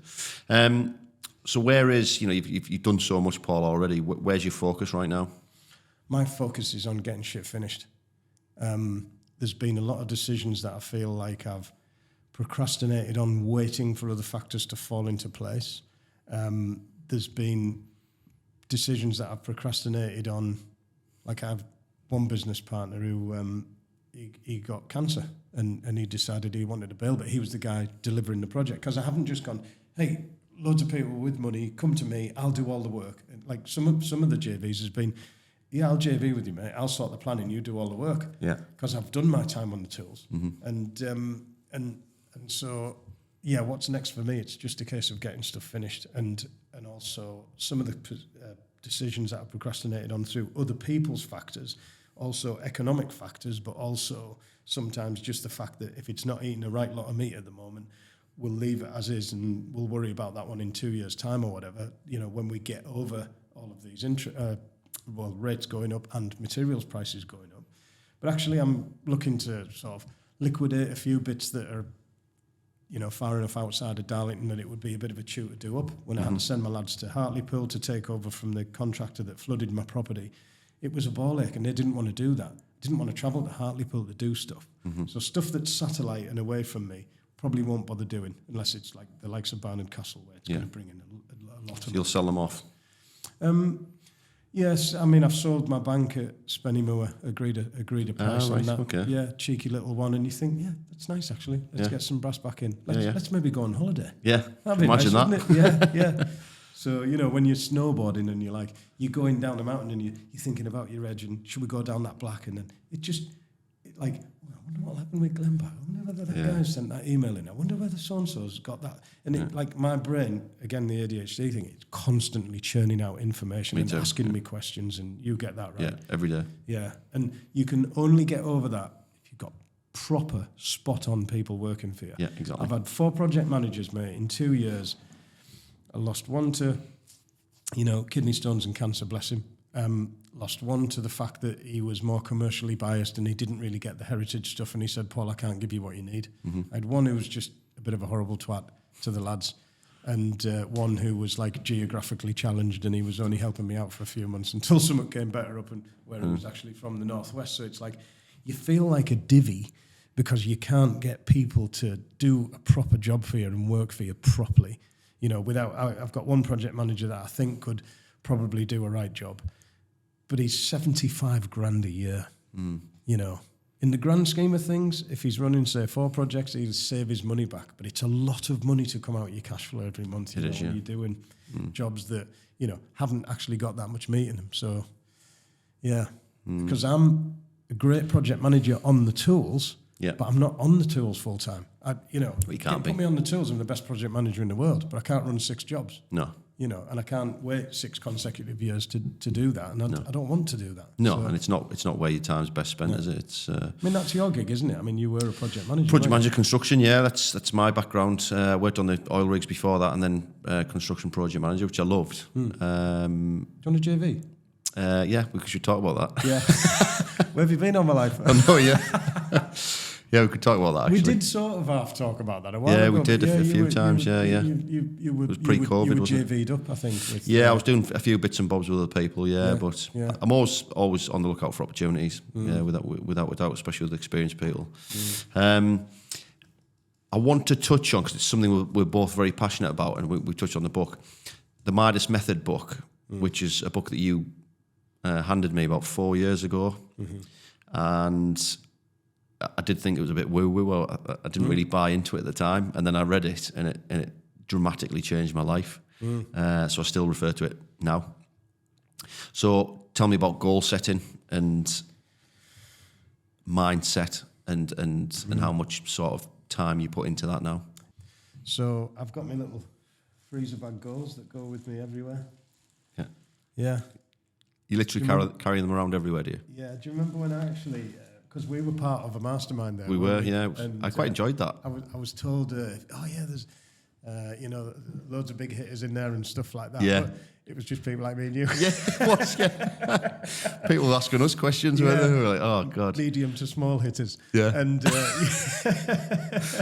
So where is, you know, you've done so much, Paul, already. Where's your focus right now? My focus is on getting shit finished. There's been a lot of decisions that I feel like I've procrastinated on, waiting for other factors to fall into place. There's been decisions that I've procrastinated on. Like, I have one business partner who he got cancer, and he decided he wanted to bail, but he was the guy delivering the project, because I haven't just gone, hey, loads of people with money, come to me, I'll do all the work. And like some of the JVs has been, yeah, I'll JV with you, mate, I'll sort the planning, you do all the work. Yeah. Because I've done my time on the tools. And so, yeah, what's next for me? It's just a case of getting stuff finished, and also some of the decisions that I've procrastinated on through other people's factors, also economic factors, but also sometimes just the fact that if it's not eating the right lot of meat at the moment, we'll leave it as is and we'll worry about that one in 2 years' time or whatever, you know, when we get over all of these rates going up and materials prices going up. But actually I'm looking to sort of liquidate a few bits that are, you know, far enough outside of Darlington that it would be a bit of a chew to do up. When I had to send my lads to Hartlepool to take over from the contractor that flooded my property, it was a ball ache, and they didn't want to do that. Didn't want to travel to Hartlepool to do stuff. So stuff that's satellite and away from me probably won't bother doing, unless it's like the likes of Barnard Castle, where it's going to bring in a lot of... You'll sell them off? Yes, I mean, I've sold my bank at Spennymoor, agreed a price on that. Okay. Yeah, cheeky little one, and you think, yeah, that's nice actually. Let's get some brass back in. Let's maybe go on holiday. Yeah, that'd be imagine nice, that. Yeah. So, you know, when you're snowboarding and you're going down the mountain and you're thinking about your edge and should we go down that black, and then I wonder what happened with Glenn back. I wonder whether that guy sent that email in. I wonder whether so-and-so's got that. And it, like my brain, again, the ADHD thing, it's constantly churning out information and asking me questions, and you get that, right? Yeah, every day. Yeah, and you can only get over that if you've got proper spot-on people working for you. Yeah, exactly. I've had 4 project managers, mate, in 2 years. I lost one to, you know, kidney stones and cancer, bless him. Lost one to the fact that he was more commercially biased and he didn't really get the heritage stuff, and he said, Paul, I can't give you what you need. I had one who was just a bit of a horrible twat to the lads, and one who was like geographically challenged, and he was only helping me out for a few months until something came better up and where he was actually from the northwest. So it's like you feel like a divvy because you can't get people to do a proper job for you and work for you properly. You know, I've got one project manager that I think could probably do a right job, but he's 75 grand a year. You know, in the grand scheme of things, if he's running, say, 4 projects, he'll save his money back, but it's a lot of money to come out of your cash flow every month. When you're doing jobs that, you know, haven't actually got that much meat in them. So, yeah, because I'm a great project manager on the tools, but I'm not on the tools full time. You can't put me on the tools. I'm the best project manager in the world, but I can't run 6 jobs. No. You know, and I can't wait 6 consecutive years to do that, and I don't want to do that. No, so, and it's not where your time's best spent, is it? It's. I mean, that's your gig, isn't it? I mean, you were a project manager. Project manager, construction, yeah, that's my background. Worked on the oil rigs before that, and then construction project manager, which I loved. Do you want a JV? Yeah, we should talk about that. Yeah. Where have you been all my life? I know, yeah. Yeah, we could talk about that, actually. We did sort of half talk about that a while ago. We did a few times, You were it was pre-COVID, wasn't it? JV'd up, I think. I was doing a few bits and bobs with other people, but I'm always on the lookout for opportunities, without doubt, especially with experienced people. I want to touch on, because it's something we're both very passionate about, and we touched on the book, the Midas Method book, which is a book that you handed me about 4 years ago, and I did think it was a bit woo-woo. I didn't really buy into it at the time, and then I read it, and it dramatically changed my life. So I still refer to it now. So tell me about goal setting and mindset, and how much sort of time you put into that now. So I've got my little freezer bag goals that go with me everywhere. Yeah. Yeah. You literally carry them around everywhere, do you? Yeah. Do you remember when I actually, because we were part of a mastermind there? We were, yeah. And, I quite enjoyed that. I was told, there's, loads of big hitters in there and stuff like that. Yeah. But it was just people like me and you. Yeah, it was, yeah. People asking us questions, weren't they? We were like, oh, God. Medium to small hitters. Yeah. And I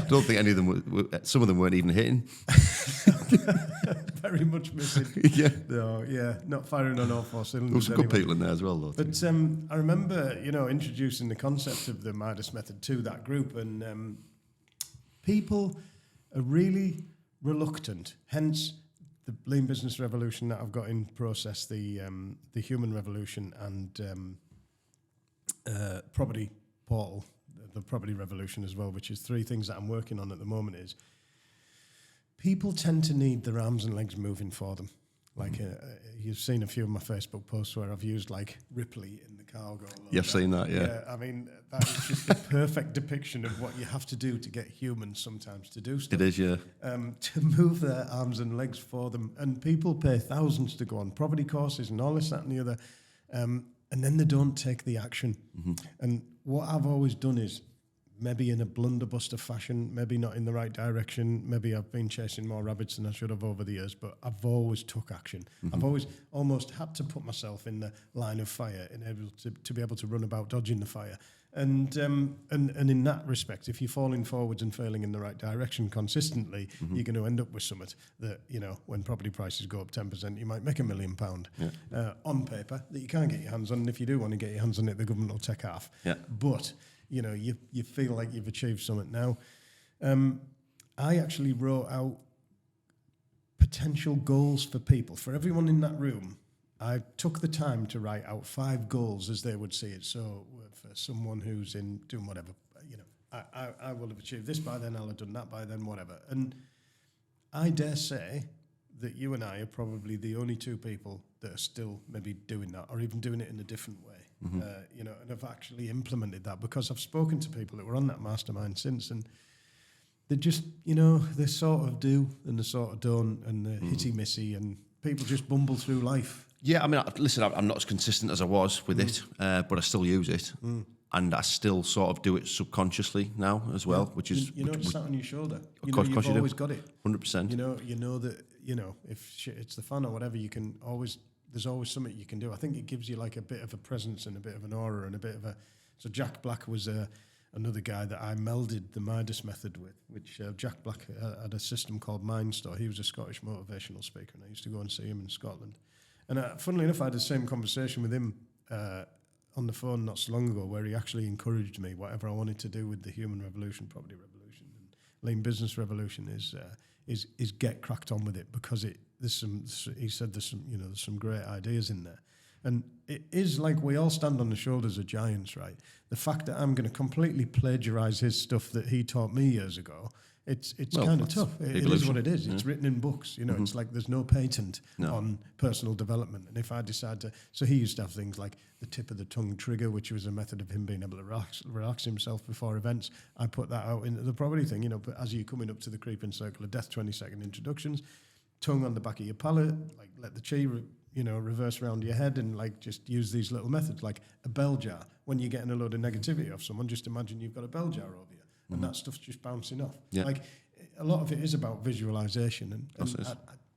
don't think any of them some of them weren't even hitting. very much missing. Yeah. No, yeah, not firing on all four cylinders. There were some anyway. good people in there as well, though. But I remember, introducing the concept of the Midas method to that group, and people are really reluctant. Hence, the Lean Business Revolution that I've got in process, the Human Revolution, and Property Portal, the Property Revolution as well, which is 3 things that I'm working on at the moment. Is people tend to need their arms and legs moving for them. Like you've seen a few of my Facebook posts where I've used like Ripley in the cargo loader. You've seen that, yeah. I mean, that is just the perfect depiction of what you have to do to get humans sometimes to do stuff. It is, yeah. To move their arms and legs for them. And people pay thousands to go on property courses and all this, that and the other. And then they don't take the action. Mm-hmm. And what I've always done is, maybe in a blunderbuster fashion, maybe not in the right direction, maybe I've been chasing more rabbits than I should have over the years, but I've always took action. Mm-hmm. I've always almost had to put myself in the line of fire and able to be able to run about dodging the fire. And in that respect, if you're falling forwards and failing in the right direction consistently, you're going to end up with something that, when property prices go up 10%, you might make £1 million on paper that you can't get your hands on. And if you do want to get your hands on it, the government will take half. Yeah. But you feel like you've achieved something now. I actually wrote out potential goals for people. For everyone in that room, I took the time to write out 5 goals as they would see it. So for someone who's in doing whatever, I will have achieved this by then, I'll have done that by then, whatever. And I dare say that you and I are probably the only 2 people that are still maybe doing that, or even doing it in a different way. Mm-hmm. And have actually implemented that, because I've spoken to people that were on that mastermind since, and they just, they sort of do and they sort of don't, and they're hitty-missy, and people just bumble through life. Yeah, I mean, listen, I'm not as consistent as I was with it, but I still use it. And I still sort of do it subconsciously now as well, which is... It's sat on your shoulder. You've always got it. 100%. You know that, if shit hits the fan or whatever, there's always something you can do. I think it gives you like a bit of a presence and a bit of an aura and a bit of a... So Jack Black was another guy that I melded the Midas method with, which Jack Black had a system called Mindstore. He was a Scottish motivational speaker, and I used to go and see him in Scotland. And funnily enough, I had the same conversation with him on the phone not so long ago, where he actually encouraged me, whatever I wanted to do with the Human Revolution, Property Revolution, and Lean Business Revolution is get cracked on with it, because he said there's some great ideas in there. And it is like we all stand on the shoulders of giants, right? The fact that I'm going to completely plagiarize his stuff that he taught me years ago, it's kind of tough. It is what it is. Yeah. It's written in books. It's like there's no patent on personal development. And if I decide to... So he used to have things like the tip of the tongue trigger, which was a method of him being able to relax himself before events. I put that out into the property thing, but as you're coming up to the creeping circle of death, 20-second introductions, tongue on the back of your palate, like let the chi... reverse around your head, and like just use these little methods, like a bell jar. When you're getting a load of negativity off someone, just imagine you've got a bell jar over you, and that stuff's just bouncing off. Yeah. Like a lot of it is about visualization, and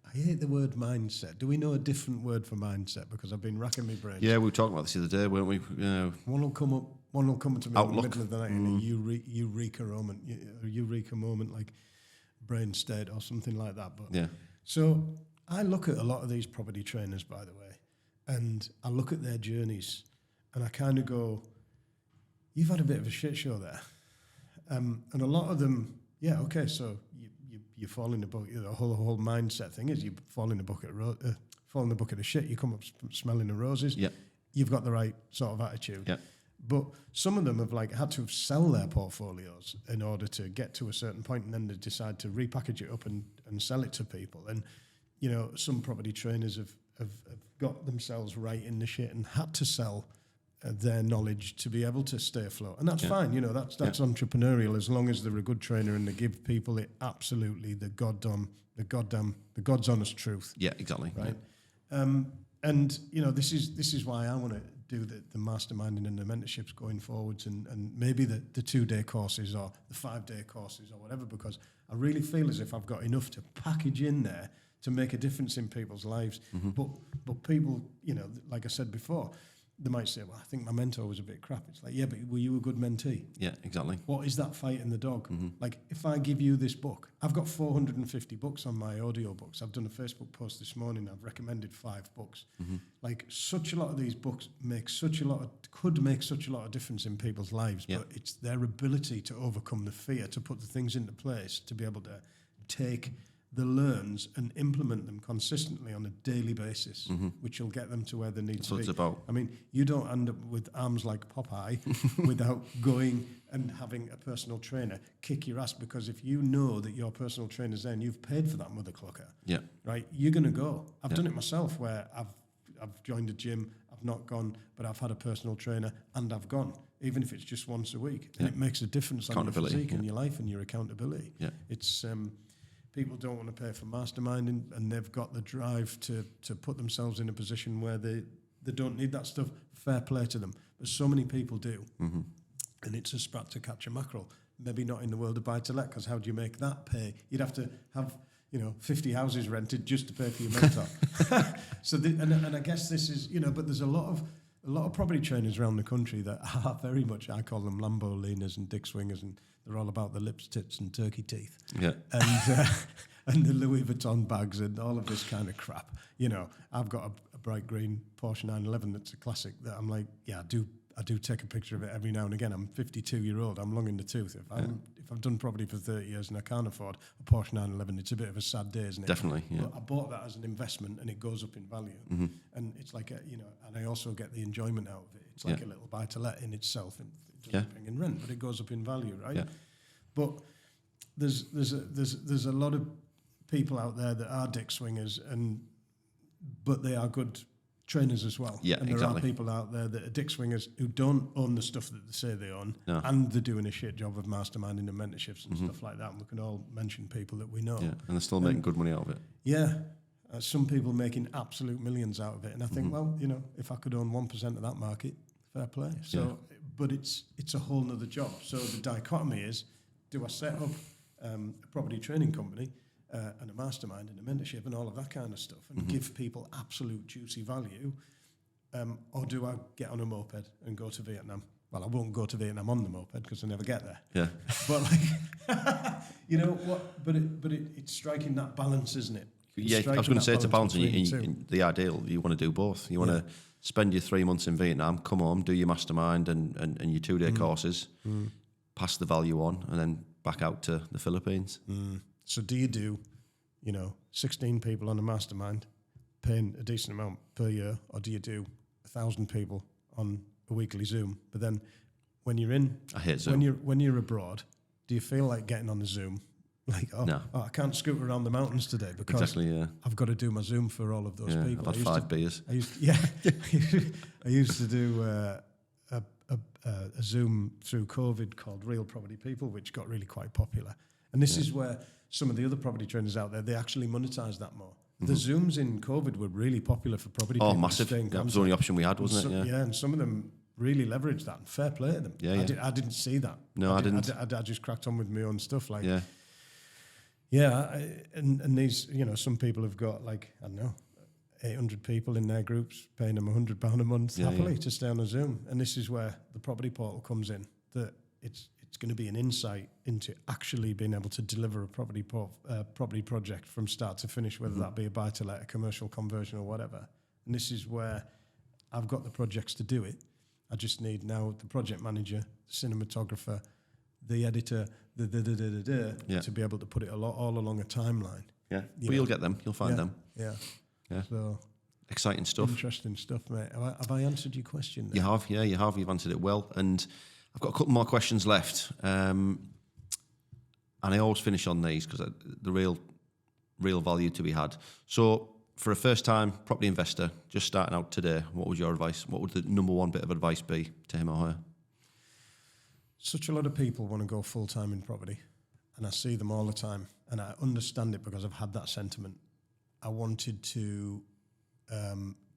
I hate the word mindset. Do we know a different word for mindset? Because I've been racking my brain. Yeah, we were talking about this the other day, weren't we? One will come to me Outlook. in the middle of the night, and a eureka moment, like brain state or something like that. But yeah. So I look at a lot of these property trainers, by the way, and I look at their journeys, and I kind of go, you've had a bit of a shit show there. And a lot of them, so you fall in the bucket. The whole mindset thing is you fall in the bucket of shit. You come up smelling the roses. Yeah. You've got the right sort of attitude. Yeah. But some of them have had to sell their portfolios in order to get to a certain point, and then they decide to repackage it up and sell it to people. And some property trainers have got themselves right in the shit and had to sell their knowledge to be able to stay afloat, and that's fine. You know, that's entrepreneurial as long as they're a good trainer and they give people the God's honest truth. Yeah, exactly. Right. And you know, this is why I want to do the masterminding and the mentorships going forwards, and maybe the 2-day courses or the 5-day courses or whatever, because I really feel as if I've got enough to package in there to make a difference in people's lives. But people, you know, like I said before, they might say, well, I think my mentor was a bit crap. It's like, yeah, but were you a good mentee? Yeah, exactly. What is that fighting the dog? Like, if I give you this book, I've got 450 books on my audio books. I've done a Facebook post this morning. I've recommended 5 books. Like, such a lot of these books could make such a lot of difference in people's lives, but it's their ability to overcome the fear, to put the things into place, to be able to take the learns and implement them consistently on a daily basis, which will get them to where they need to be. That's what it's about. I mean, you don't end up with arms like Popeye without going and having a personal trainer kick your ass, because if you know that your personal trainer's there and you've paid for that mother clucker, right, you're going to go. I've done it myself where I've joined a gym, I've not gone, but I've had a personal trainer and I've gone, even if it's just once a week. And it makes a difference on your physique and your life and your accountability. It's... people don't want to pay for masterminding, and they've got the drive to put themselves in a position where they don't need that stuff. Fair play to them. But so many people do. And it's a sprat to catch a mackerel. Maybe not in the world of buy-to-let, because how do you make that pay? You'd have to have, 50 houses rented just to pay for your mentor. And I guess this is, but there's a lot of property trainers around the country that are very much, I call them Lambo leaners and dick swingers, and they're all about the lips, tits and turkey teeth. Yeah. And the Louis Vuitton bags and all of this kind of crap. I've got a bright green Porsche 911 that's a classic that I'm like, yeah, I do take a picture of it every now and again. I'm 52-year-old. I'm long in the tooth. If I've done property for 30 years and I can't afford a Porsche 911, it's a bit of a sad day, isn't it? Definitely, yeah. But I bought that as an investment and it goes up in value. And it's like, and I also get the enjoyment out of it. It's like a little buy-to-let in itself. And it doesn't bring in rent, but it goes up in value, right? Yeah. But there's a lot of people out there that are dick swingers, but they are good trainers as well. Yeah, and there are people out there that are dick swingers who don't own the stuff that they say they own, and they're doing a shit job of masterminding and mentorships and stuff like that. And we can all mention people that we know. Yeah, and they're still making good money out of it. Yeah. Some people making absolute millions out of it. And I think, well, if I could own 1% of that market, fair play. So, but it's a whole nother job. So the dichotomy is, do I set up a property training company and a mastermind and a mentorship and all of that kind of stuff and give people absolute juicy value, or do I get on a moped and go to Vietnam? Well, I won't go to Vietnam on the moped because I never get there. Yeah. But it's striking that balance, isn't it? I was going to say it's a balance, and the ideal, you want to do both. You want to spend your 3 months in Vietnam, come home, do your mastermind and your 2-day courses, pass the value on, and then back out to the Philippines. So do you do, 16 people on a mastermind, paying a decent amount per year, or do you do 1,000 people on a weekly Zoom? But then when you're I hate Zoom. When you're abroad, do you feel like getting on the Zoom? Like, no. I can't scoot around the mountains today because I've got to do my Zoom for all of those people. I've had 5 beers. I used to do a Zoom through COVID called Real Property People, which got really quite popular. And this is where some of the other property trainers out there, they actually monetize that more. The Zooms in COVID were really popular for property people. Oh, massive. That was the only option we had, wasn't it? Yeah, and some of them really leveraged that, and fair play to them. I didn't see that. No, I didn't. I just cracked on with my own stuff. And these, some people have got 800 people in their groups, paying them £100 a month happily to stay on a Zoom. And this is where the property portal comes in, that it's going to be an insight into actually being able to deliver a property project from start to finish, whether that be a buy-to-let, a commercial conversion or whatever. And this is where I've got the projects to do it. I just need now the project manager, the cinematographer, the editor, to be able to put it all along a timeline. Yeah, but you'll get them. You'll find them. Yeah. So exciting stuff. Interesting stuff, mate. Have I answered your question there? You have, yeah, you have. You've answered it well. And I've got a couple more questions left. And I always finish on these because the real value to be had. So for a first-time property investor just starting out today, what was your advice? What would the number one bit of advice be to him or her? Such a lot of people want to go full-time in property, and I see them all the time, and I understand it because I've had that sentiment. I wanted to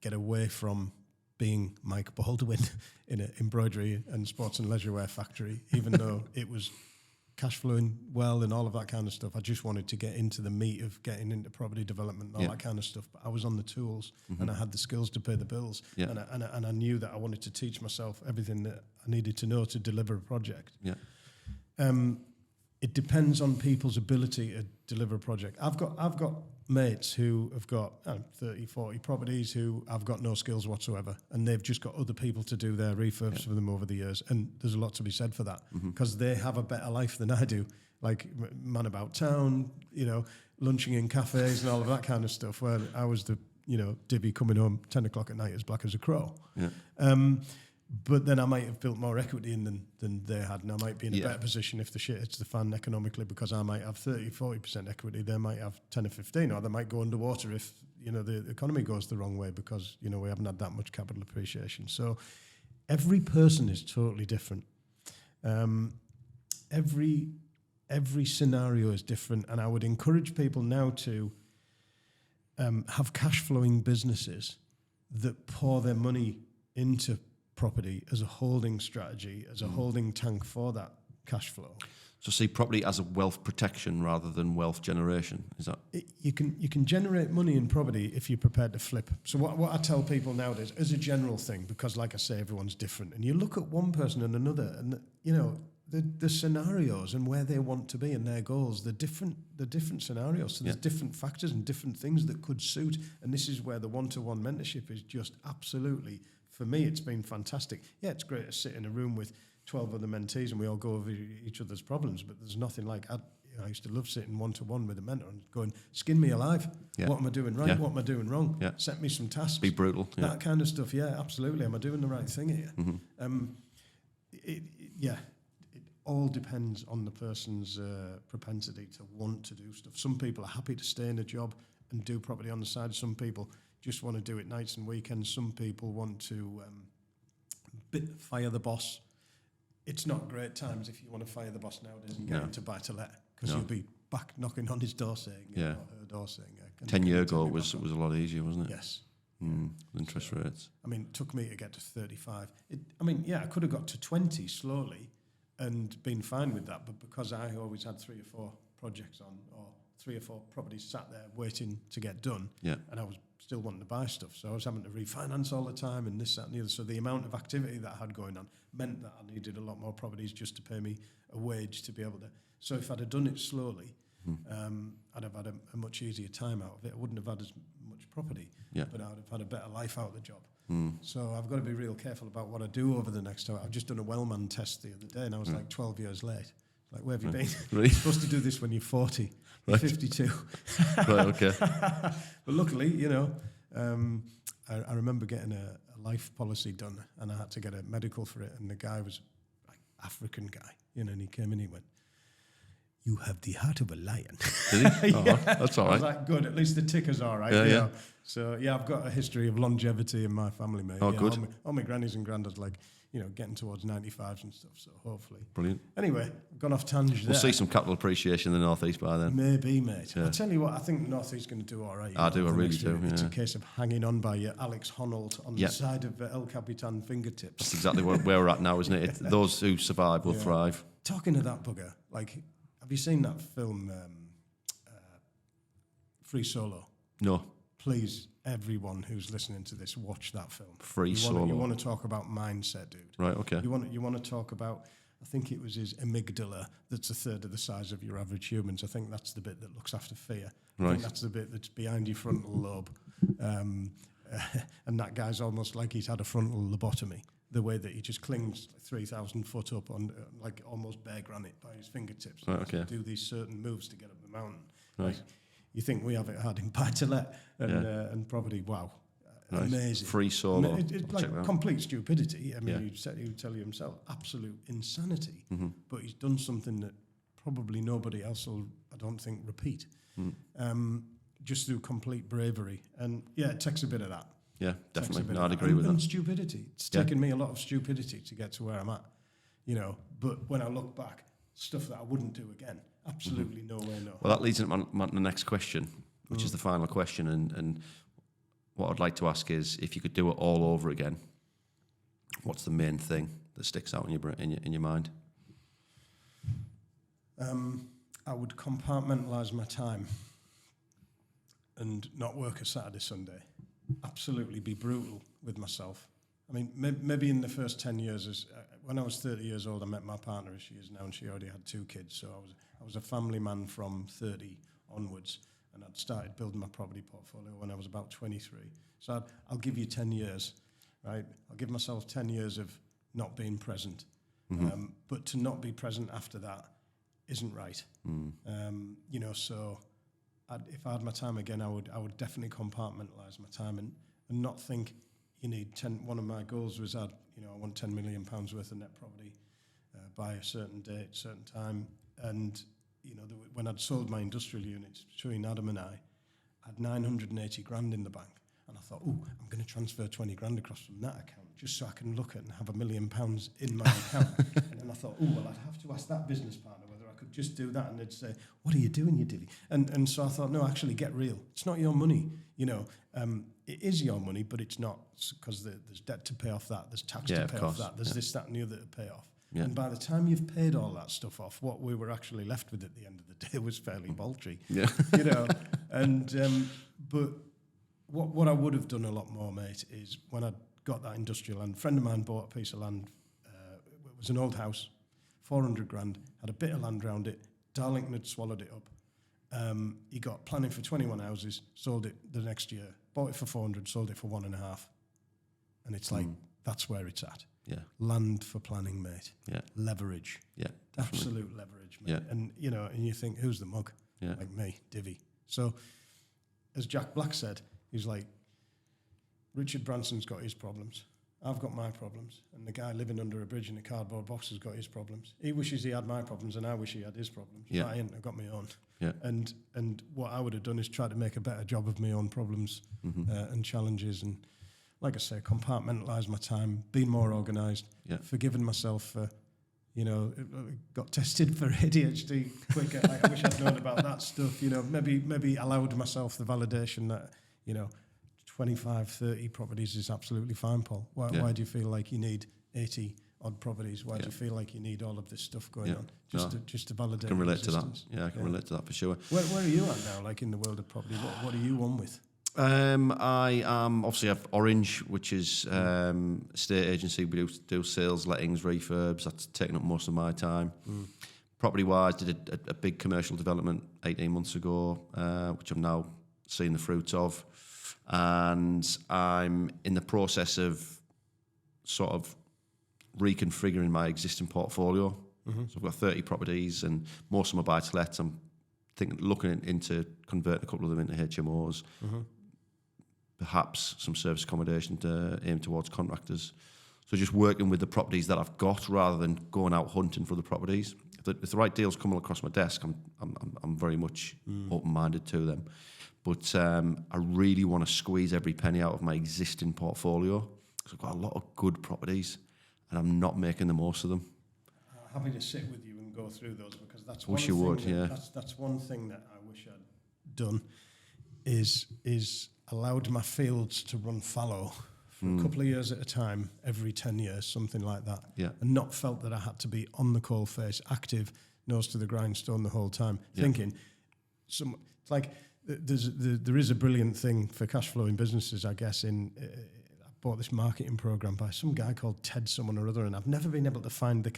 get away from being Mike Baldwin in an embroidery and sports and leisure wear factory, even though it was cash flowing well and all of that kind of stuff. I just wanted to get into the meat of getting into property development and all that kind of stuff. But I was on the tools and I had the skills to pay the bills. Yeah. And I knew that I wanted to teach myself everything that I needed to know to deliver a project. Yeah. It depends on people's ability to deliver a project. I've got mates who have got 30, 40 properties who I've got no skills whatsoever, and they've just got other people to do their refurbs for them over the years. And there's a lot to be said for that because they have a better life than I do. Like man about town, lunching in cafes and all of that kind of stuff, where I was the, divvy coming home 10 o'clock at night as black as a crow. Yeah. But then I might have built more equity in than they had, and I might be in a better position if the shit hits the fan economically, because I might have 30, 40% equity, they might have 10 or 15, or they might go underwater if, the economy goes the wrong way because, we haven't had that much capital appreciation. So every person is totally different. Every scenario is different, and I would encourage people now to have cash flowing businesses that pour their money into property as a holding strategy, as a holding tank for that cash flow. So see property as a wealth protection rather than wealth generation. Is that? You can generate money in property if you're prepared to flip. So what I tell people nowadays, as a general thing, because like I say, everyone's different, and you look at one person and another, and the scenarios and where they want to be and their goals, the different scenarios. So there's different factors and different things that could suit, and this is where the one-to-one mentorship is just absolutely. For me, it's been fantastic. Yeah, it's great to sit in a room with 12 other mentees and we all go over each other's problems, but there's nothing like... I used to love sitting one-to-one with a mentor and going, skin me alive. Yeah. What am I doing right? Yeah. What am I doing wrong? Yeah. Set me some tasks. Be brutal. Yeah. That kind of stuff, yeah, absolutely. Am I doing the right thing here? Mm-hmm. It all depends on the person's propensity to want to do stuff. Some people are happy to stay in a job and do property on the side. Some people just want to do it nights and weekends. Some people want to fire the boss. It's not great times if you want to fire the boss nowadays and get into buy-to-let, because you'll be back knocking on his door saying, or her door saying... 10 years ago it was a lot easier, wasn't it? Yes. Interest rates. I mean, it took me to get to 35. I could have got to 20 slowly and been fine with that, but because I always had 3 or 4 projects on, or 3 or 4 properties sat there waiting to get done, and I was still wanting to buy stuff, so I was having to refinance all the time and this, that and the other. So the amount of activity that I had going on meant that I needed a lot more properties just to pay me a wage to be able to... So if I'd have done it slowly, I'd have had a much easier time out of it. I wouldn't have had as much property, but I'd have had a better life out of the job. So I've got to be real careful about what I do over the next hour. I've just done a Wellman test the other day and I was like 12 years late. Like, where have you been? Really? You're supposed to do this when you're 40. You're 52. Right, okay. But luckily, I remember getting a life policy done and I had to get a medical for it, and the guy was like African guy, and he came in and he went, "You have the heart of a lion." Did he? Oh, that's all right. I was like, good, at least the ticker's all right. Yeah. So, I've got a history of longevity in my family, mate. Oh, good. All my grannies and granddads, getting towards 95s and stuff, so hopefully. Brilliant. Anyway, I've gone off tangent there. We'll see some capital appreciation in the North East by then. Maybe, mate. Yeah. I'll tell you what, I think the North East is going to do all right. I really do, It's a case of hanging on by your Alex Honnold on the side of El Capitan fingertips. That's exactly where we're at now, isn't it? Those who survive will thrive. Talking of that bugger, have you seen that film, Free Solo? No. Please, everyone who's listening to this, watch that film. Free Solo. You want to talk about mindset, dude. Right, okay. You want to talk about, I think it was his amygdala that's a third of the size of your average humans. I think that's the bit that looks after fear. I think that's the bit that's behind your frontal lobe. And that guy's almost like he's had a frontal lobotomy. The way that he just clings 3,000 foot up on almost bare granite by his fingertips. Right, okay. Do these certain moves to get up the mountain. Right. You think we have it hard in buy-to-let and property. Wow. Nice. Amazing. Free Solo. It's like complete stupidity. I mean, he'd tell you himself, absolute insanity. But he's done something that probably nobody else will, I don't think, repeat. just through complete bravery. And yeah, it takes a bit of that. Yeah, definitely. Takes a bit No, of I'd that. agree with And that. stupidity. It's taken me a lot of stupidity to get to where I'm at, you know. But when I look back, stuff that I wouldn't do again, absolutely no way, no. Well, that leads into the next question, which is the final question. And what I'd like to ask is, if you could do it all over again, what's the main thing that sticks out in your mind? I would compartmentalise my time and not work a Saturday, Sunday. Absolutely be brutal with myself. I mean, maybe in the first 10 years, when I was 30 years old, I met my partner as she is now, and she already had 2 kids. So I was a family man from 30 onwards, and I'd started building my property portfolio when I was about 23. So I'll give you 10 years, right? I'll give myself 10 years of not being present. But to not be present after that isn't right. You know, so if I had my time again, I would definitely compartmentalise my time and not think you need 10. One of my goals was I want £10 million worth of net property by a certain date, certain time. And, you know, when I'd sold my industrial units, between Adam and I had 980 grand in the bank. And I thought, I'm going to transfer 20 grand across from that account just so I can look at and have £1 million in my account. And then I thought, well, I'd have to ask that business partner whether I could just do that. And they'd say, what are you doing, you dilly? And so I thought, no, actually get real. It's not your money, you know. It is your money, but it's not, because there's debt to pay off that, there's tax to pay off that, there's this, that and the other to pay off. Yeah. And by the time you've paid all that stuff off, what we were actually left with at the end of the day was fairly paltry, you know. And but what I would have done a lot more, mate, is when I got that industrial land, a friend of mine bought a piece of land. It was an old house, 400 grand, had a bit of land around it. Darlington had swallowed it up. He got planning for 21 houses, sold it the next year, bought it for 400, sold it for 1.5. And it's like, that's where it's at. Yeah. Land for planning, mate. Yeah. Leverage. Yeah. Definitely. Absolute leverage, mate. Yeah. And, you know, and you think, who's the mug? Yeah. Like me, Divvy. So, as Jack Black said, he's like, Richard Branson's got his problems. I've got my problems. And the guy living under a bridge in a cardboard box has got his problems. He wishes he had my problems, and I wish he had his problems. Yeah. But I ain't. I've got my own. Yeah. And what I would have done is try to make a better job of my own problems and challenges. And like I say, compartmentalise my time, being more organised, forgiving myself for, you know, got tested for ADHD quicker. Like, I wish I'd known about that stuff. You know, maybe allowed myself the validation that, you know, 25, 30 properties is absolutely fine, Paul. Why do you feel like you need 80 odd properties? Why do you feel like you need all of this stuff going on? Just to validate. I can relate to that. existence? Yeah, I can relate to that for sure. Where are you at now, like in the world of property? What are you on with? I obviously have Orange, which is estate agency. We do sales, lettings, refurbs. That's taken up most of my time. Property-wise, did a big commercial development 18 months ago, which I'm now seeing the fruits of. And I'm in the process of sort of reconfiguring my existing portfolio. So I've got 30 properties, and most of them are buy-to-let. I'm looking into converting a couple of them into HMOs. Perhaps some service accommodation to aim towards contractors. So just working with the properties that I've got rather than going out hunting for the properties. If the right deals come across my desk, I'm very much open-minded to them. But I really want to squeeze every penny out of my existing portfolio, because I've got a lot of good properties and I'm not making the most of them. Happy to sit with you and go through those, because that's Wish you would, yeah. That's one thing that I wish I'd done is allowed my fields to run fallow for a couple of years at a time, every 10 years, something like that. Yeah. And not felt that I had to be on the coal face, active, nose to the grindstone the whole time, thinking it's like there is a brilliant thing for cash flowing businesses, I guess, I bought this marketing program by some guy called Ted someone or other, and I've never been able to find the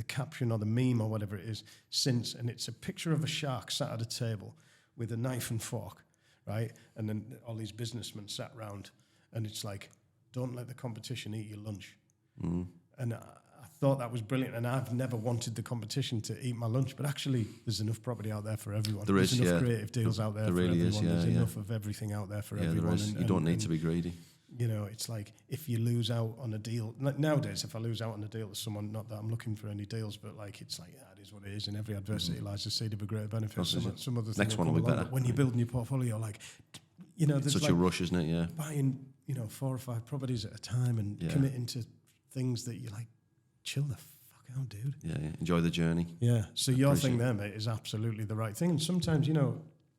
caption or the meme or whatever it is since, and it's a picture of a shark sat at a table with a knife and fork, right? And then all these businessmen sat round, and it's like, don't let the competition eat your lunch. And I thought that was brilliant, and I've never wanted the competition to eat my lunch, but actually there's enough property out there for everyone. There's enough creative deals out there for everyone. There's enough of everything out there for everyone. There is. You don't need to be greedy. You know, it's like if you lose out on a deal, nowadays if I lose out on a deal to someone, not that I'm looking for any deals, but like it's like, is what it is. In every adversity lies the seed of a greater benefit. Course, Some other next one will be better. When you're building your portfolio, like, you know, there's Such like a rush, isn't it? Yeah. buying, 4 or 5 properties at a time and committing to things that you're like, chill the fuck out, dude. Yeah. Enjoy the journey. Yeah. So your thing there, mate, is absolutely the right thing. And sometimes,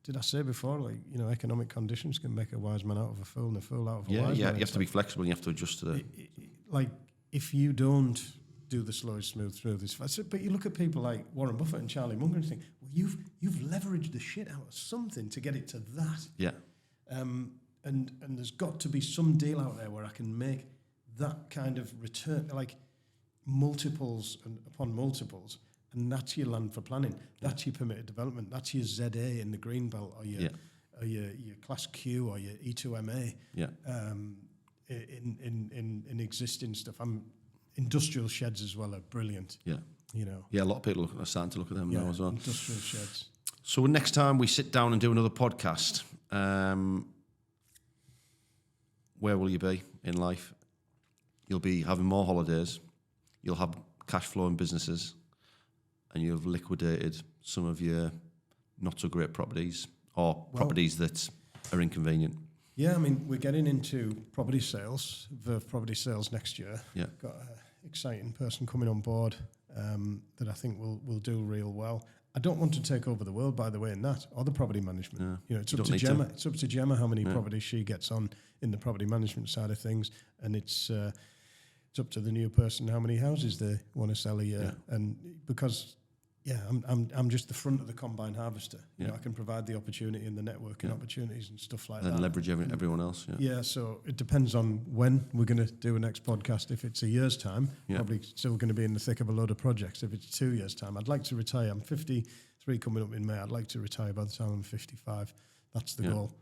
did I say before, like, economic conditions can make a wise man out of a fool and a fool out of a wise man. You have to be flexible. You have to adjust to the. Like, if you don't do the slow, smooth through this, but you look at people like Warren Buffett and Charlie Munger and you think, well, you've leveraged the shit out of something to get it to that. Yeah. And there's got to be some deal out there where I can make that kind of return, like multiples and upon multiples, and that's your land for planning. That's your permitted development. That's your ZA in the Greenbelt, or your Class Q or your E2MA. Yeah. In existing stuff, industrial sheds as well are brilliant. Yeah. Yeah, a lot of people are starting to look at them now as well. Industrial sheds. So next time we sit down and do another podcast, where will you be in life? You'll be having more holidays. You'll have cash flowing businesses, and you'll have liquidated some of your not so great properties or properties that are inconvenient. Yeah, I mean, we're getting into property sales, Verve Property Sales next year. Yeah. Got an exciting person coming on board that I think will do real well. I don't want to take over the world, by the way, in that, or the property management. Yeah. It's up to Gemma. It's up to Gemma how many properties she gets on in the property management side of things, and it's up to the new person how many houses they want to sell a year. Yeah. And because I'm just the front of the combine harvester. You know, I can provide the opportunity and the networking opportunities and stuff like that. And leverage everyone else. Yeah, so it depends on when we're going to do a next podcast. If it's a year's time, probably still going to be in the thick of a load of projects. If it's 2 years' time, I'd like to retire. I'm 53 coming up in May. I'd like to retire by the time I'm 55. That's the goal.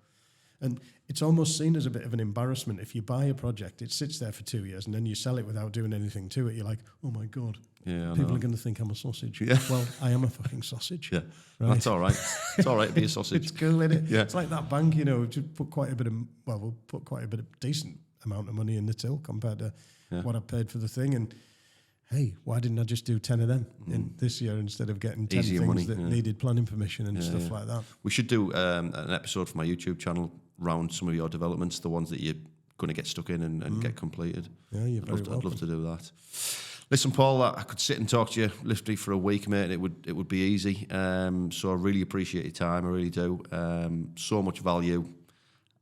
And it's almost seen as a bit of an embarrassment. If you buy a project, it sits there for 2 years, and then you sell it without doing anything to it. You're like, oh my God. Yeah, people are going to think I'm a sausage. Yeah. Well, I am a fucking sausage. Yeah, right. That's all right. It's all right to be a sausage. It's cool, isn't it? Yeah. It's like that bank, we'll put quite a bit of decent amount of money in the till compared to what I paid for the thing. And hey, why didn't I just do 10 of them in this year instead of getting 10 Easier things money, that needed planning permission and stuff like that? We should do an episode for my YouTube channel around some of your developments, the ones that you're going to get stuck in and get completed. Yeah, you're very welcome. I'd love to do that. Listen, Paul, I could sit and talk to you literally for a week, mate, and it would be easy. So I really appreciate your time. I really do. So much value,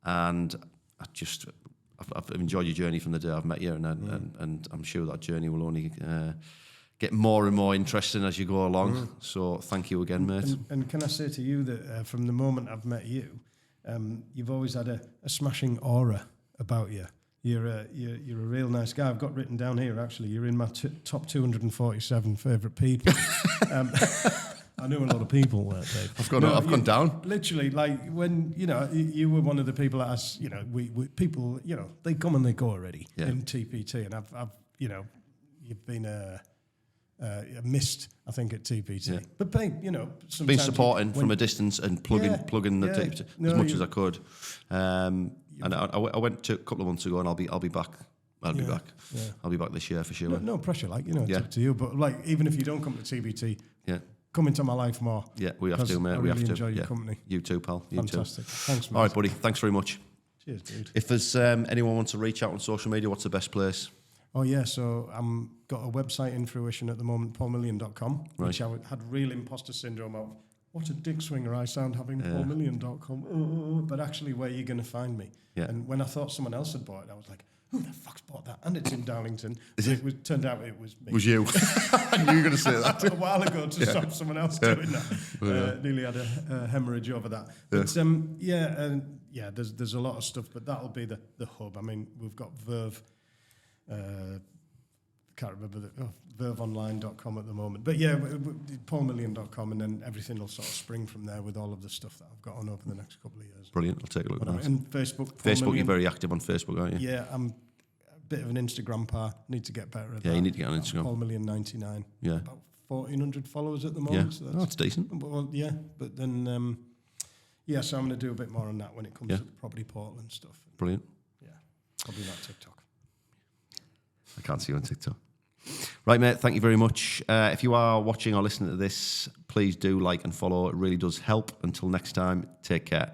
and I've enjoyed your journey from the day I've met you, and I'm sure that journey will only get more and more interesting as you go along. So thank you again, mate. And can I say to you that from the moment I've met you, you've always had a smashing aura about you. You're a real nice guy. I've got written down here, actually, you're in my top 247 favourite people. I knew a lot of people, Dave. I've gone down. Literally, like when, you were one of the people that we people, they come and they go already in TPT. And I've you've been a missed, I think, at TPT. Yeah. But, sometimes... Been supporting from a distance and plugging the TPT as much as I could. And I went to a couple of months ago, and I'll be back. I'll be back. Yeah. I'll be back this year for sure. No pressure, it's up to you. But even if you don't come to TBT, come into my life more. Yeah, we have to, mate. I really enjoy your company. You too, pal. You Fantastic. too. Thanks, mate. All right, buddy. Thanks very much. Cheers, dude. If there's anyone wants to reach out on social media, what's the best place? Oh, yeah. So I'm got a website in fruition at the moment, paulmillion.com, which I had real imposter syndrome of. What a dick swinger I sound having paulmillion.com. But actually, where you're going to find me. Yeah. And when I thought someone else had bought it, I was like, who the fuck's bought that? And it's in Darlington. Turned out it was me. Was you? I knew you were going to say that. A while ago to stop someone else doing that. Nearly had a hemorrhage over that. But there's a lot of stuff, but that'll be the hub. I mean, we've got Verve. Can't remember verveonline.com at the moment. But paulmillion.com, and then everything will sort of spring from there with all of the stuff that I've got on over the next couple of years. Brilliant. I'll take a look at that. And Facebook. Facebook, you're very active on Facebook, aren't you? Yeah, I'm a bit of an Instagram par. Need to get better at that. Yeah, you need to get on Instagram. paulmillion99. Yeah. About 1,400 followers at the moment. Yeah, that's decent. Well, yeah, but then, so I'm going to do a bit more on that when it comes to the property portal and stuff. Brilliant. Yeah, probably not TikTok. I can't see you on TikTok. Right, mate, thank you very much. If you are watching or listening to this, please do like and follow. It really does help. Until next time, take care.